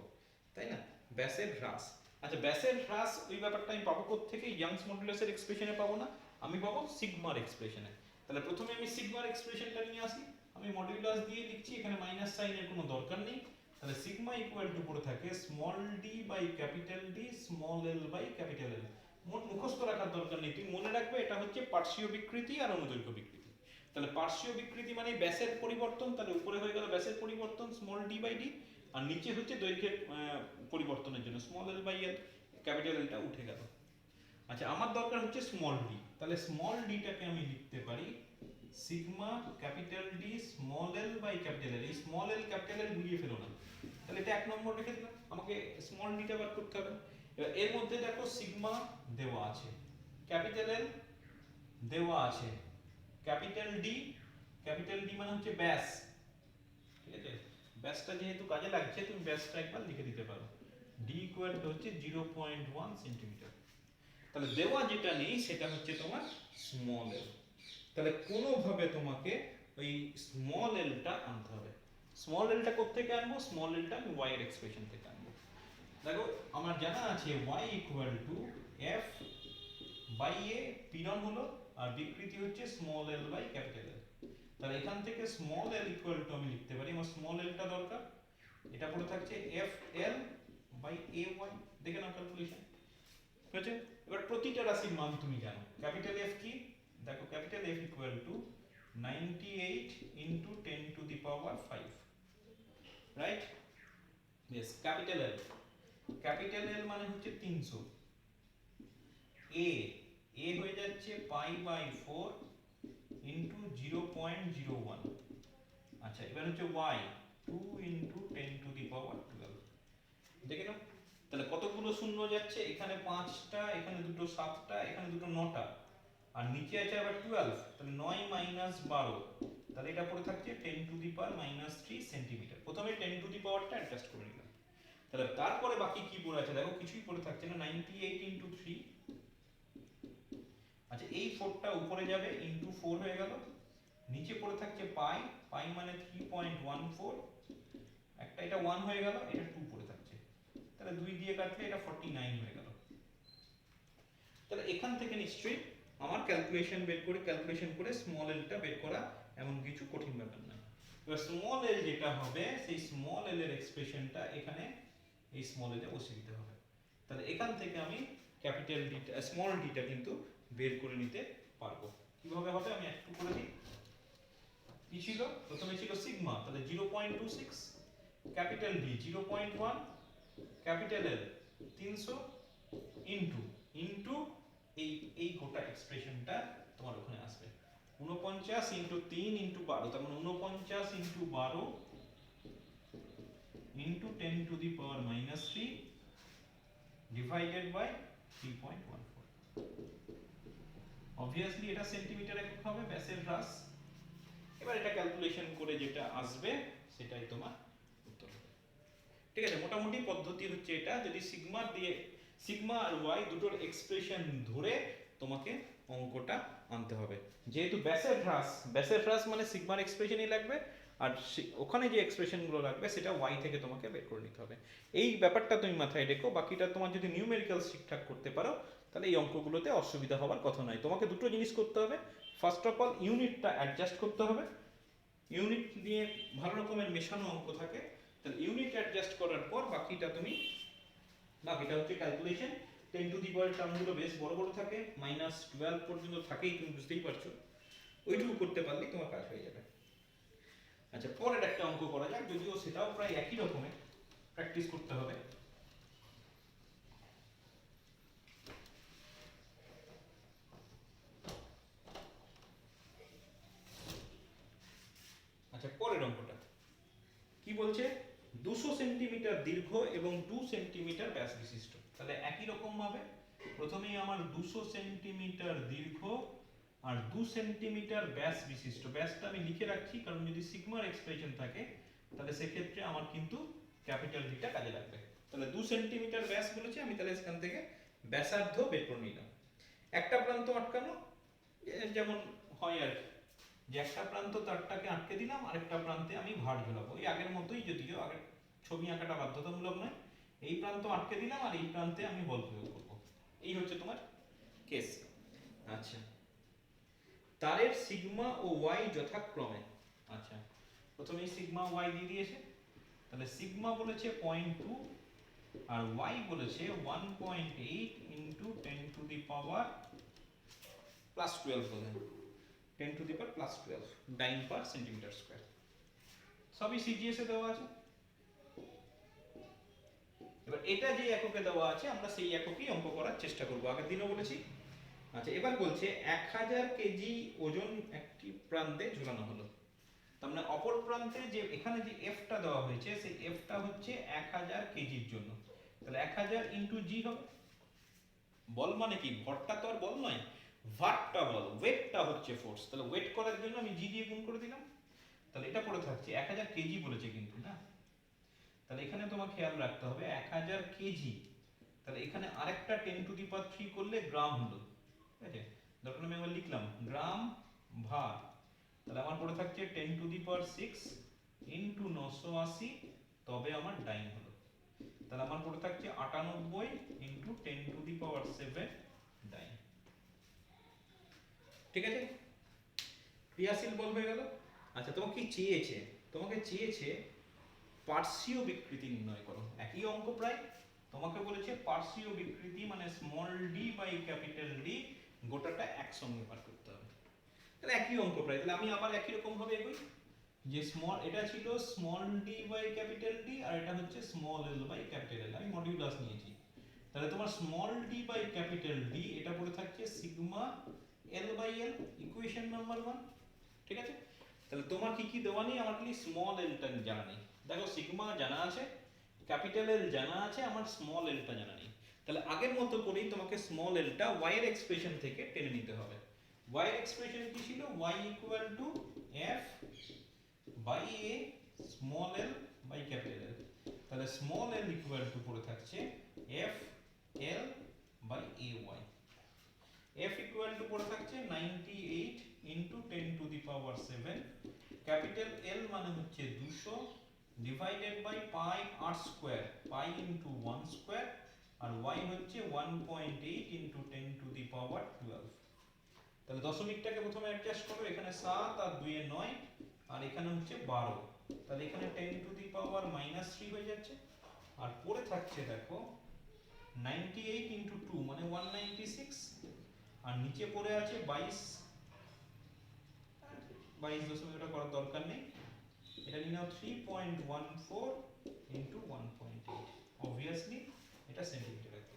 তাই না? ব্যাসের হ্রাস। আচ্ছা, ব্যাসের হ্রাস ওই ব্যাপারটা আমি পাবো কোত্থেকে? ইয়াংস মডুলাসের এক্সপ্রেশনে পাবো না, আমি পাবো সিগমার এক্সপ্রেশনে। তাহলে প্রথমে আমি সিগমার এক্সপ্রেশনটা নিয়ে আসি। আমি মডুলাস দিয়ে লিখছি, এখানে মাইনাস সাইনের কোনো দরকার নেই। তাহলে সিগমা ইকুয়াল টু পড়ে থাকে small D by capital D small L by capital L. মোট মুখস্থ রাখার দরকার নেই, তুমি মনে রাখবে এটা হচ্ছে পার্শ্বীয় বিকৃতি আর অনুদৈর্ঘ্য বিকৃতি। তাহলে পার্শ্বীয় বিকৃতি মানে ব্যাসের পরিবর্তন, তাহলে উপরে হয়ে গেল ব্যাসের পরিবর্তন স্মল ডি বাই ডি, আর নিচে হচ্ছে দৈর্ঘ্যের পরিবর্তনের জন্য small L by l, capital এলটা উঠে গেল। আচ্ছা, আমার দরকার হচ্ছে স্মল ডি, তাহলে স্মল ডিটাকে আমি লিখতে পারি sigma capital D small L by capital L. এই স্মল এল ক্যাপিটাল এল গুলিয়ে ফেলো না, তাহলে এটা এক নম্বর রেখে দিলাম। আমাকে স্মল ডিটা বার করতে হবে। এবার এর মধ্যে দেখো সিগমা দেওয়া আছে, ক্যাপিটাল এল দেওয়া আছে, ক্যাপিটাল ডি মানে হচ্ছে ব্যাস। ঠিক আছে, ব্যাসটা যেহেতু কাজে লাগছে তুমি ব্যাসটা একবার লিখে দিতে পারো, ডি ইকুয়াল টু হচ্ছে 0.1 সেন্টিমিটার। তাহলে দেওয়া যেটা নেই সেটা হচ্ছে তোমার স্মল এল। তাহলে কোনোভাবে তোমাকে ওই স্মল এলটা আনতে হবে। স্মল এলটা কোত্থেকে আনবো? স্মল এলটা আমি ওয়াই এর এক্সপ্রেশন থেকে আনবো। দেখো আমার জানা আছে y equal to f by a, পীড়ন হলো, আর বিকৃতি হচ্ছে small L by capital L. তাহলে এখান থেকে স্মল এল ইকুয়াল টু আমি লিখতে পারি, আমার স্মল এলটা দরকার, এটা পড়ে থাকছে F L by A Y. দেখে নাও ক্যালকুলেশন হয়েছে। এবার প্রতিটা রাশির মান তুমি জানো। ক্যাপিটাল এফ কি? দেখো capital F equal two 98 into 10 to the power 5, right? Yes, capital L. Capital L মানে হচ্ছে 300। এ হয়ে যাচ্ছে পাই বাই 4 ইন্টু 0.01। আচ্ছা, এবার হচ্ছে y 2 into 10 to the power 12। দেখে নাও তাহলে কতগুলো শূন্য যাচ্ছে, এখানে 5টা, এখানে দুটো 7টা, এখানে দুটো 9টা, আর নিচে আছে আবার 12, তাহলে 9 মাইনাস 12, তাহলে এটা পড়ে থাকছে 10 to the power minus 3 centimetre. প্রথমে 10 টু দি পাওয়ারটা অ্যাডজাস্ট করে নিলাম। তাহলে তারপরে বাকি কি পড়ে আছে দেখো, কিছুই পড়ে থাকছে না, 98 ইন্টু 3। আচ্ছা, এই 4টা উপরে যাবে, ইন্টু 4 হয়ে গেল। নিচে পড়ে থাকছে পাই, পাই মানে 3.14, একটা এটা 1 হয়ে গেল, এটা 2 পড়ে থাকছে, তাহলে 2 দিয়ে কাটলে এটা 49 হয়ে গেল। তাহলে এখান থেকে নিশ্চয়ই আমার ক্যালকুলেশন করে স্মল এলটা বের করা এমন কিছু কঠিন ব্যাপার না। এবার স্মল এল যেটা হবে, সেই স্মল এল এর এক্সপ্রেশনটা এখানে এই স্মল এল এ বসিয়ে দিতে হবে। তাহলে এখান থেকে আমি ক্যাপিটাল ডিটা স্মল ডিটা কিন্তু বের করে নিতে পারবো। কিভাবে হবে আমি একটু করে দিই। কি ছিল? প্রথমে ছিল সিগমা, তাহলে 0.26, ক্যাপিটাল ডি 0.1, ক্যাপিটাল এল 300, ইনটু এই গোটা এক্সপ্রেশনটা তোমার ওখানে আসবে 49 ইনটু 3 ইনটু 12, তার মানে 49 into 12 into 10 to the power minus 3 divided by 3.14। Obviously এটা সেন্টিমিটার একক হবে ব্যাসের হ্রাস। এবার এটা ক্যালকুলেশন করে যেটা আসবে সেটাই তোমার উত্তর হবে। ঠিক আছে, মোটামুটি পদ্ধতি হচ্ছে এটা। যদি সিগমা আর ওয়াই দুটোর এক্সপ্রেশন ধরে তোমাকে অঙ্কটা আনতে হবে। যেহেতু ব্যাসের হ্রাস মানে সিগমার এক্সপ্রেশনই লাগবে, আর ওখানে যে এক্সপ্রেশনগুলো লাগবে সেটা ওয়াই থেকে তোমাকে বের করে নিতে হবে। এই ব্যাপারটা তুমি মাথায় রেখো। বাকিটা তোমার যদি নিউমেরিক্যালস ঠিকঠাক করতে পারো তাহলে এই অঙ্কগুলোতে অসুবিধা হওয়ার কথা নয়। তোমাকে দুটো জিনিস করতে হবে, ফার্স্ট অফ অল ইউনিটটা অ্যাডজাস্ট করতে হবে। ইউনিট নিয়ে ভালো রকমের মেশানো অঙ্ক থাকে, তাহলে ইউনিট অ্যাডজাস্ট করার পর বাকিটা হচ্ছে ক্যালকুলেশন। টেন টু দি পাওয়ার টার্মগুলো বেশ বড় বড় থাকে, -12 পর্যন্ত থাকেই, তুমি বুঝতেই পারছো। ওইটুকু করতে পারলেই তোমার কাজ হয়ে যাবে। আচ্ছা, পরের একটা অঙ্ক করা যাক, যদিও সেটাও প্রায় একই রকমের, প্র্যাকটিস করতে হবে। আচ্ছা, পরের অঙ্কটা কি বলছে, 200 সেন্টিমিটার দীর্ঘ এবং 2 সেন্টিমিটার ব্যাস বিশিষ্ট। তাহলে একই রকম ভাবে প্রথমেই আমার 200 সেন্টিমিটার দীর্ঘ আর 2 সেন্টিমিটার ব্যাস বিশিষ্ট, ব্যাসটা আমি লিখে রাখছি কারণ যদি সিগমার এক্সপ্রেশন থাকে তাহলে সেক্ষেত্রে আমার কিন্তু ক্যাপিটাল ডিটা কাজে লাগবে। তাহলে 2 সেন্টিমিটার ব্যাস বলেছে, আমি তাহলে সেখান থেকে ব্যাসার্ধ বের করে নিলাম। একটা প্রান্ত আটকানো, যেমন হয় আর কি, যে একটা প্রান্ত তারটাকে আটকে দিলাম, আরেকটা প্রান্তে আমি ভার ঝোলাবো, এই আগের মতোই, যদিও আগের ছবি আঁকাটা বাধ্যতামূলক নয়। এই প্রান্ত আটকে দিলাম আর এই প্রান্তে আমি বল প্রয়োগ করবো, এই হচ্ছে তোমার কেস। আচ্ছা, তারের সিগমা ও ওয়াই যথাক্রমে, আচ্ছা প্রথমেই সিগমা ওয়াই দিয়ে দিয়েছে, তাহলে সিগমা বলেছে 0.2 আর ওয়াই বলেছে 1.8 into 10 to the power plus 12 বলেন, 10 to the power plus 12 dyne per centimetre square. সবই সিজিএস এ দেওয়া আছে। এবার এটা যে এককে দেওয়া আছে আমরা সেই এককেই অঙ্ক করার চেষ্টা করব, আগের দিনও বলেছি। আচ্ছা, এবার বলছে 1000 কেজি ওজন একটি প্রান্তে ঝুলানো হলো, তার মানে অপর প্রান্তে যে এখানে যে এফটা দেওয়া হয়েছে সেই এফটা হচ্ছে 1000 কেজির জন্য, তাহলে 1000 ইনটু জি হবে। বল মানে কি, ভরটা তো আর বল নয়, ভারটা বল, ওয়েটটা হচ্ছে ফোর্স, তাহলে ওয়েট করার জন্য আমি জি দিয়ে গুণ করে দিলাম। তাহলে এটা পড়ে থাকছে 1000 কেজি বলেছে কিন্তু না, তাহলে এখানে তোমার খেয়াল রাখতে হবে 1000 কেজি, তাহলে এখানে আরেকটা 10 টু দি পাওয়ার 3 করলে গ্রাম হলো, ঠিক আছে। দরকার আমি একবার লিখলাম গ্রাম ভার, তাহলে আমার পড়ে থাকছে 10 টু দি পাওয়ার 6 ইনটু 980, তবে আমার ডাইন হলো। তাহলে আমার পড়ে থাকছে 98 ইনটু 10 টু দি পাওয়ার 7 ডাইন, ঠিক আছে। ক্রিয়াশীল বল হয়ে গেল। আচ্ছা, তোমাকে কি চেয়েছে, তোমাকে চেয়েছে পার্শ্বীয় বিকৃতি নির্ণয় করো, একই অঙ্ক প্রায়। তোমাকে বলেছে পার্শ্বীয় বিকৃতি মানে small D by capital D, গোটাটা একসঙ্গে বার করতে হবে। তাহলে একই অঙ্ক প্রায়, তাহলে আমি আবার একই রকম ভাবে এগোই, যে স্মল, এটা ছিল small D by capital D আর এটা হচ্ছে small L by capital L, আমি মডিউলাস নিয়েছি। তাহলে তোমার small D by capital D এটা পড়ে থাকছে sigma l by l, equation number 1, ঠিক আছে। তাহলে তোমার কি কি দেওয়া নেই, আমার খালি স্মল এলটা জানা নেই। দেখো সিগমা জানা আছে, ক্যাপিটাল এল জানা আছে, আমার স্মল এলটা জানা নেই। তাহলে আগের মতো করেই তোমাকে স্মল এলটা ওয়াই এর এক্সপ্রেশন থেকে টেনে নিতে হবে। ওয়াই এর এক্সপ্রেশন কি ছিল, Y equal to F by A small L by capital L. তাহলে স্মল এল ইকুয়াল টু পড়ে থাকছে F L by A Y, F equal to পড়ে থাকছে 98 into 10 to the power 7, capital L মানে হচ্ছে 200 divided by pi R square, pi into 1 square, আর Y হচ্ছে 1.8 into 10 to the power 12। তাহলে দশমিকটাকে প্রথমে অ্যাডজাস্ট করো, এখানে 7 আর 2 এ 9 আর এখানে হচ্ছে 12, তাহলে এখানে 10 টু দি পাওয়ার -3 হয়ে যাচ্ছে। আর পড়ে থাকছে দেখো 98 ইনটু 2 মানে 196, আর নিচে পড়ে আছে 22, 22 দশমিক, এটা করার দরকার নেই, এটা নিয়ে নাও 3.14 ইনটু 1.8, অবভিয়াসলি এটা সেন্টিমিটার আছে।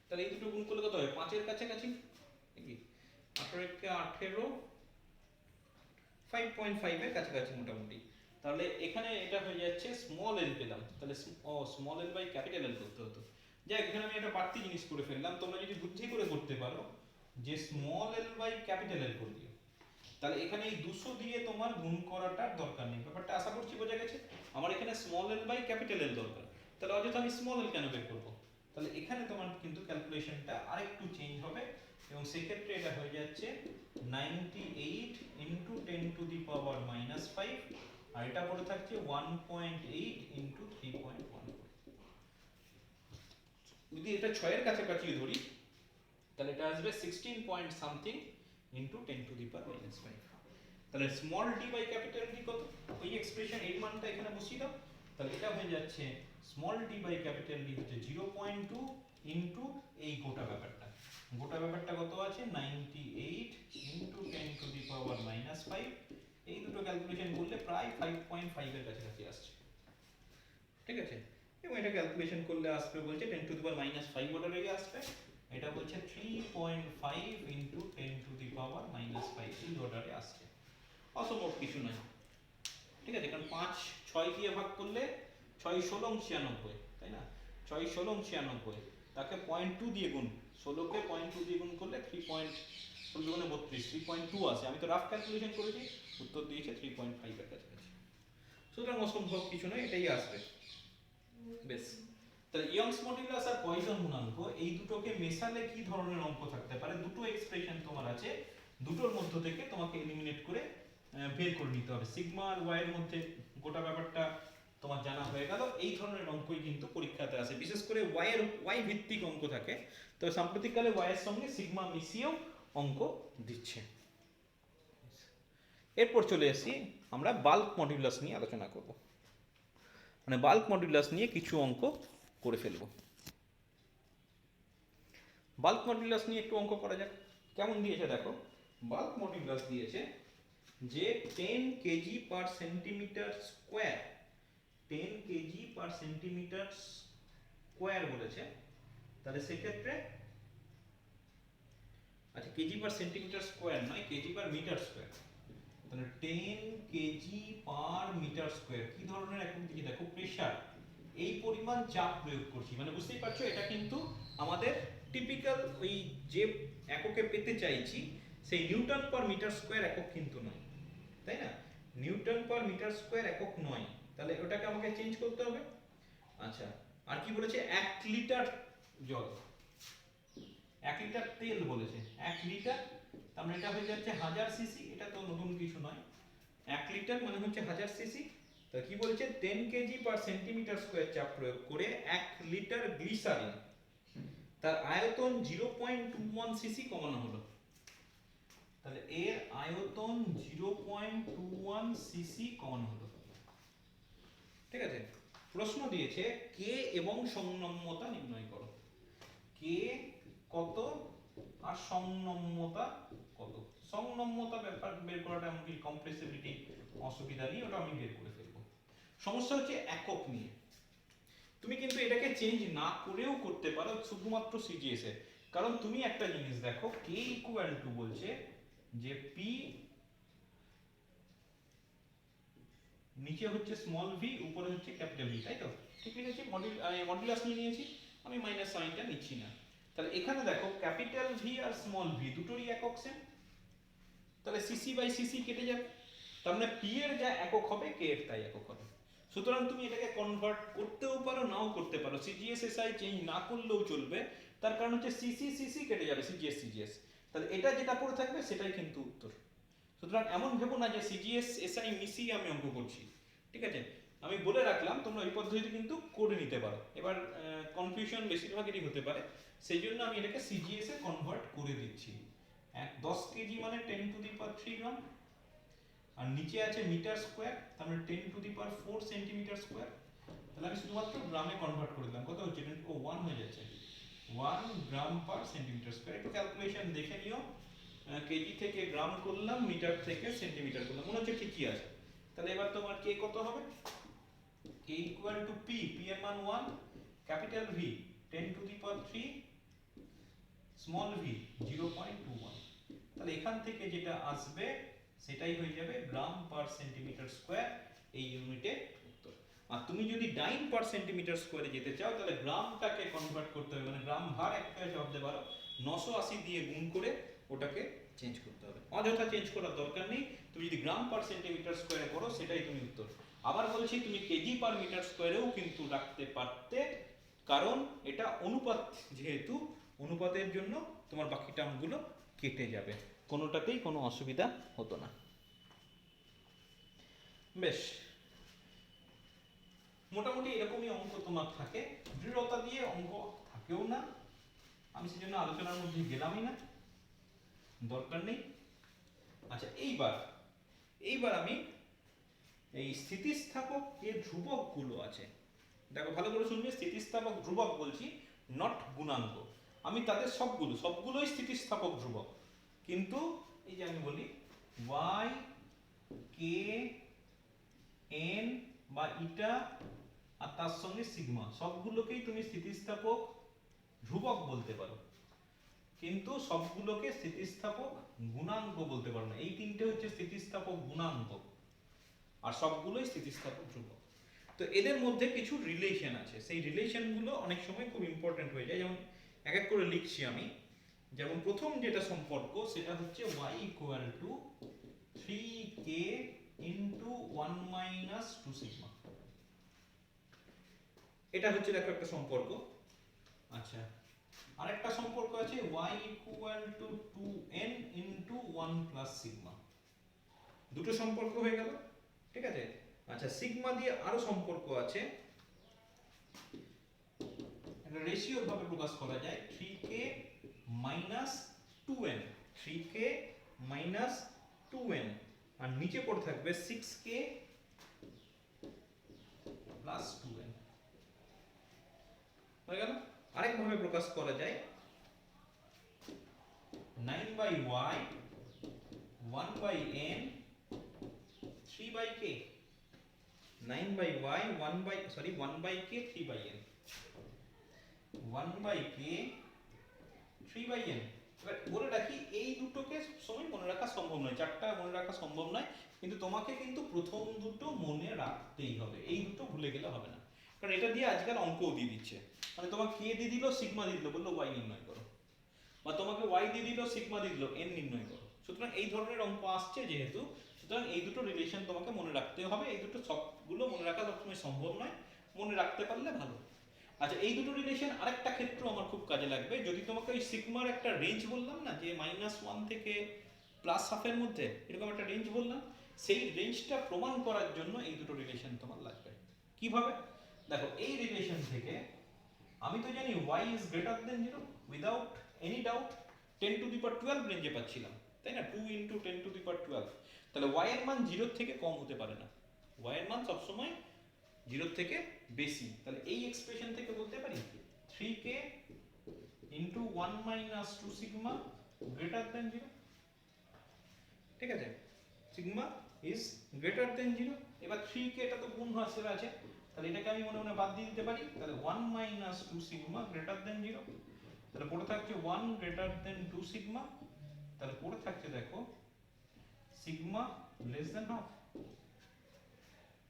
তাহলে এই দুটো গুণ করলে কত হয়, 5 এর কাছাকাছি নাকি, 18 কে 18, 5.5 এর কাছাকাছি মোটামুটি। তাহলে এখানে এটা হয়ে যাচ্ছে স্মল এল পেলাম, তাহলে small L by capital L করতে হতো। যাই হোক, এখানে আমি একটা বাড়তি জিনিস করে ফেললাম, তোমরা যদি বুদ্ধি করে করতে পারো যে small L by capital L করে দিও, তাহলে এখানে এই 200 দিয়ে তোমার গুণ করাটার দরকার নেই, ব্যাপারটা আশা করছি বোঝা গেছে। আমার এখানে small L by capital L দরকার, তাহলে অযথা আমি স্মল এল কেন বের করবো। তাহলে এখানে তোমার কিন্তু ক্যালকুলেশনটা আরেকটু চেঞ্জ হবে, এবং সেক্ষেত্রে এটা হয়ে যাচ্ছে 98 ইনটু 10 টু দি পাওয়ার -5, আর এটা পড়ে থাকছে 1.8 ইনটু 3.14। যদি এটা 6 এর কাছাকাছি ধরি তাহলে এটা আসবে 16 point something into 10 to the power -5। তাহলে small D by capital D কত, ওই এক্সপ্রেশন এর মানটা এখানে বসিয়ে দাও, তাহলে এটা হয়ে যাচ্ছে small D by capital D হচ্ছে 0.2 ইন্টু এই গোটা ব্যাপারটা কত আছে 98 ইন্টু 10 টু দি পাওয়ার -5। এই দুটো ক্যালকুলেশন করলে প্রায় 5.5 এর কাছাকাছি আসছে, ঠিক আছে। এবং এটা ক্যালকুলেশন করলে আসবে বলছে 10 টু দি পাওয়ার -5 অর্ডারে আসবে। এটা বলছে 3.5 ইন্টু 10 টু দি পাওয়ার -5 এই অর্ডারে আসছে, অসম্ভব কিছু নয়, ঠিক আছে। কারণ 5 6 দিয়ে ভাগ করলে 6 16 96, তাই না? 6 16 96, তাকে 0.2 দিয়ে গুণ, 16 কে 0.2 দিয়ে গুণ করলে 3.2 আসে। আমি তো রাফ ক্যালকুলেশন করেছি, উত্তর দিয়েছে 3.5 এর কাছাকাছি। সুতরাং অসম্ভব কিছু নয়, এটাই আসবে। বেশ, তাহলে ইয়ংস মডুলাস আর পয়সন গুণাঙ্ক এই দুটোকে মেশালে কি ধরনের অঙ্ক থাকতে পারে? দুটো এক্সপ্রেশন তোমার আছে, দুটোর মধ্য থেকে তোমাকে এলিমিনেট করে বের করে নিতে হবে। সিগমা আর ওয়াই এর মধ্যে গোটা ব্যাপারটা তোমার জানা হয়ে গেল। এই ধরনের অঙ্কই কিন্তু পরীক্ষাতে আসে, বিশেষ করে ওয়াই ভিত্তিক অঙ্ক থাকে। তবে সাম্প্রতিককালে ওয়াই এর সঙ্গে সিগমা মিশিয়েও অঙ্ক দিচ্ছে। এরপর চলে এসেছি আমরা বাল্ক মডুলাস নিয়ে আলোচনা করব, মানে বাল্ক মডুলাস নিয়ে কিছু অঙ্ক করে ফেলব। বাল্ক মডুলাস নিয়ে একটু অঙ্ক করা যাক। কেমন দিয়েছে দেখো, বাল্ক মডুলাস দিয়েছে যে 10 কেজি পার সেন্টিমিটার স্কোয়ার, 10 কেজি পার সেন্টিমিটার স্কোয়ার বলেছে। তাহলে সেক্ষেত্রে আচ্ছা, কেজি পার সেন্টিমিটার স্কোয়ার নয়, কেজি পার মিটার স্কোয়ার। তাহলে 10 কেজি পার মিটার স্কোয়ার কি ধরনের একক দিকে দেখো, প্রেসার, এই পরিমাণ চাপ প্রয়োগ করছি, মানে বুঝতেই পারছো এটা কিন্তু আমাদের টিপিক্যাল ওই যে এককে পেতে চাইছি সেই নিউটন পার মিটার স্কোয়ার একক কিন্তু নয়, তাই না? নিউটন পার মিটার স্কোয়ার একক নয়, তাহলে ওটাকে আমাকে চেঞ্জ করতে হবে। আচ্ছা, আর কি বলেছে? 1 লিটার জল, 1 লিটার তেল বলেছে, 1 লিটার, তার মানে এটা হয়ে যাচ্ছে 1000 সিসি। এটা তো নতুন কিছু নয়, 1 লিটার মানে হচ্ছে 1000 সিসি। তো কি বলছে? 10 কেজি পার সেন্টিমিটার স্কোয়ার চাপ প্রয়োগ করে 1 লিটার গ্লিসারিন তার আয়তন 0.21 সিসি কমানো হলো। তাহলে এর আয়তন 0.21 সিসি কমানো হলো, ঠিক আছে। প্রশ্ন দিয়েছে কে এবং সংনম্যতা নির্ণয় করো। কে কত আর সংনম্যতা কত? সংনম্যতা ব্যাপার বের করাটা এমনকি কম্প্রেসিবিলিটি অসুবিধা নেই, ওটা আমি বের করে ফেলবো। সমস্যা হচ্ছে একক নিয়ে। তুমি কিন্তু এটাকে চেঞ্জ না করেও করতে পারো শুধুমাত্র সিজিএস এ। কারণ তুমি একটা জিনিস দেখো, কে ইকুয়াল টু বলছে যে পি নিচে হচ্ছে স্মল ভি, উপরে হচ্ছে ক্যাপিটাল ভি, তাই তো? ঠিক লিখেছি, মডুলাস নিয়ে নিয়েছি, আমি মাইনাস সাইনটা নিচ্ছি না। তাহলে এখানে দেখো ক্যাপিটাল ভি আর স্মল ভি দুটোরই একক সেম, তাহলে সিসি বাই সিসি কেটে যাবে। তার মানে পি এর যা একক হবে কে এর তাই একক হবে। সুতরাং তুমি এটাকে কনভার্ট করতেও পারো, নাও করতে পারো, সিজিএস এসআই চেঞ্জ না করলেও চলবে। তার কারণ হচ্ছে সিসি সিসি কেটে যাবে, সিজিএস সিজিএস, তাহলে এটা যেটা পড়ে থাকবে সেটাই কিন্তু উত্তর। সুতরাং এমন ভেবো না যে সিজিএস এসআই মিশিয়ে আমি অঙ্ক করছি, ঠিক আছে। আমি বলে রাখলাম তোমরা এই পদ্ধতিতে কিন্তু করে নিতে পারো। এবার কনফিউশন বেশিরভাগেরই হতে পারে, সেই জন্য আমি এটাকে সিজিএস এ কনভার্ট করে দিচ্ছি। 10 কেজি মানে 10 টু দি পাওয়ার 3 গ্রাম, আর নিচে আছে মিটার স্কোয়ার, তার মানে 10 to the power 4 centimetre square. তাহলে আমি শুধুমাত্র গ্রামে কনভার্ট করে দিলাম, কত হচ্ছে? 1 হয়ে যাচ্ছে, 1 গ্রাম পার সেন্টিমিটার স্কোয়ার। একটু ক্যালকুলেশন দেখে নিও, কেজি থেকে গ্রাম করলাম, মিটার থেকে সেন্টিমিটার করলাম, মনে হচ্ছে ঠিকই আছে। তাহলে এবার তোমার কে কত হবে? K equal to P, P এর মান 1, capital V 10 to the power 3, small V 0.21। তাহলে এখান থেকে যেটা আসবে সেটাই হয়ে যাবে গ্রাম পার সেন্টিমিটার স্কোয়ার, এই ইউনিটে উত্তর। আর তুমি যদি ডাইন পার সেন্টিমিটার স্কোয়ারে যেতে চাও তাহলে গ্রামটাকে কনভার্ট করতে হবে, মানে গ্রাম ভার একটা ভাবতে পারো, 980 দিয়ে গুণ করে ওটাকে চেঞ্জ করতে হবে। অযথা চেঞ্জ করার দরকার নেই, তুমি যদি গ্রাম পার সেন্টিমিটার স্কোয়ারে করো সেটাই তুমি উত্তর। আবার বলছি তুমি কেজি পার মিটার স্কোয়ারেও কিন্তু রাখতে পারতে, কারণ এটা অনুপাত, যেহেতু অনুপাতের জন্য তোমার বাকি টার্মগুলো কেটে যাবে, কোনোটাতেই কোনো অসুবিধা হতো না। বেশ, মোটামুটি এরকমই অঙ্ক তোমার থাকে, দৃঢ়তা দিয়ে অঙ্ক থাকেও না, আমি সেজন্য আলোচনার মধ্যে গেলামই না, দরকার নেই। আচ্ছা, এইবার আমি এই স্থিতিস্থাপক যে ধ্রুবকগুলো আছে, দেখো ভালো করে শুনবে, স্থিতিস্থাপক ধ্রুবক বলছি, নট গুণাঙ্ক। আমি তাদের সবগুলোই স্থিতিস্থাপক ধ্রুবক, কিন্তু এই যে আমি বলি y k n বা ইটা আর তার সঙ্গে সিগমা সবগুলোকেই তুমি স্থিতিস্থাপক ধ্রুবক বলতে পারো, কিন্তু সবগুলোকে স্থিতিস্থাপক গুণাঙ্ক বলতে পারো না। এই তিনটে হচ্ছে স্থিতিস্থাপক গুণাঙ্ক আর সবগুলোই স্থিতিস্থাপক ধ্রুবক। তো এদের মধ্যে কিছু রিলেশন আছে, সেই রিলেশনগুলো অনেক সময় খুব ইম্পর্টেন্ট হয়ে যায়। যেমন এক এক করে লিখছি আমি। যেমন প্রথম যেটা সম্পর্ক সেটা হচ্ছে y equal two 3k into 1 minus 2 sigma. এটা হচ্ছে দেখো একটা সম্পর্ক। আচ্ছা, আরেকটা সম্পর্ক আছে y equal two 2n into 1 plus sigma. দুটো সম্পর্ক হয়ে গেল, ঠিক আছে। আচ্ছা, সিগমা দিয়ে আরো সম্পর্ক আছে, একটা রেশিও ভাবে প্রকাশ করা যায় 3k minus 2n, 3k minus 2n, আর নিচে পড়ে থাকবে 6k প্লাস 2n। হয়ে গেল। আরেক ভাবে প্রকাশ করা যায় 9 by y 1 by n 3 by k, 9 by y 1 by k 3 by n, 1 by k 3 by n। এবার বলে রাখি এই দুটোকে সবসময় মনে রাখা সম্ভব নয়, চারটা মনে রাখা সম্ভব নয়, কিন্তু তোমাকে কিন্তু প্রথম দুটো মনে রাখতেই হবে, এই দুটো ভুলে গেলে হবে না। কারণ এটা দিয়ে আজকাল অঙ্কও দিয়ে দিচ্ছে, মানে তোমাকে কে দিয়ে দিল, সিগমা দিয়ে দিল, বললো y নির্ণয় করো, বা তোমাকে y দিয়ে দিল, সিগমা দিয়ে দিল, n নির্ণয় করো। সুতরাং এই ধরনের অঙ্ক আসছে যেহেতু, সুতরাং এই দুটো রিলেশন তোমাকে মনে রাখতে হবে। এই দুটো সবগুলো মনে রাখা সবসময় সম্ভব নয়, মনে রাখতে পারলে ভালো। আচ্ছা, এই দুটো রিলেশন আরেকটা ক্ষেত্র আমার খুব কাজে লাগবে। যদি তোমাকে ওই সিগমার একটা রেঞ্জ বললাম না, যে -1 থেকে +12 এর মধ্যে এরকম একটা রেঞ্জ বললাম, সেই রেঞ্জটা প্রমাণ করার জন্য এই দুটো রিলেশন তোমার লাগবে। কিভাবে? দেখো, এই রিলেশন থেকে আমি তো জানি y is greater than 0 without any doubt, 10 to the power 12 রেঞ্জে পাচ্ছিলাম, তাই না? 2 ইন্টু 10 টু দি পাওয়ার 12। তাহলে y এর মান 0 থেকে কম হতে পারে না, y এর মান সবসময় 0 থেকে বেশি। তাহলে এই এক্সপ্রেশন থেকে বলতে পারি 3k into 1 minus 2 sigma greater than 0, ঠিক আছে? Sigma is greater than 0। এবার 3k এটা তো গুণ হিসেবে আছে, তাহলে এটাকে আমি মনে মনে বাদ দিয়ে দিতে পারি। তাহলে 1 মাইনাস 2 সিগমা গ্রেটার দেন 0, তাহলে পড়ে থাকছে 1 গ্রেটার দেন 2 সিগমা, তাহলে পড়ে থাকছে দেখো সিগমা লেস দেন হাফ,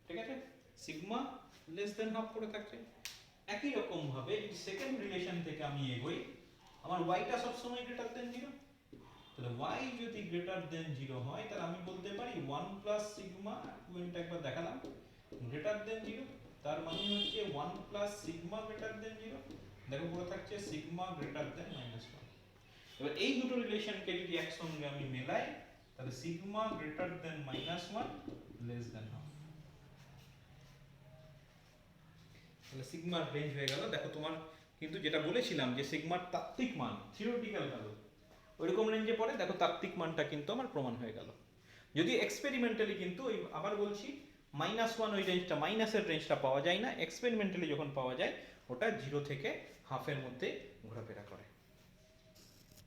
ঠিক আছে? সিগমা লেস দেন হাফ পড়ে থাকছে। একই রকম ভাবে এই সেকেন্ড রিলেশন থেকে আমি এগোই, আমার yটা সব সময় গ্রেটার দেন 0, তাহলে y যদি গ্রেটার দেন 0 হয় তাহলে আমি বলতে পারি 1 প্লাস সিগমা, 2nটা একবার দেখালাম, গ্রেটার দেন 0, তার মানে হচ্ছে 1 প্লাস সিগমা গ্রেটার দেন 0। দেখো পড়ে থাকছে সিগমা গ্রেটার দেন -1। এবার এই দুটো রিলেশনকে যদি একসঙ্গে আমি মেলাই, তাহলে sigma greater than -1 less than half, তাহলে সিগমার রেঞ্জ হয়ে গেল। দেখো তোমার কিন্তু যেটা বলেছিলাম যে সিগমার তাত্ত্বিক মান থিওরিটিক্যাল ভ্যালু ওইরকম রেঞ্জে পড়ে, দেখো তাত্ত্বিক মানটা কিন্তু আমার প্রমাণ হয়ে গেল। যদি এক্সপেরিমেন্টালি কিন্তু ওই আবার বলছি -1 ওই রেঞ্জটা, মাইনাসের রেঞ্জটা পাওয়া যায় না, এক্সপেরিমেন্টালি যখন পাওয়া যায় ওটা 0 থেকে হাফের মধ্যে ঘোরাফেরা করে।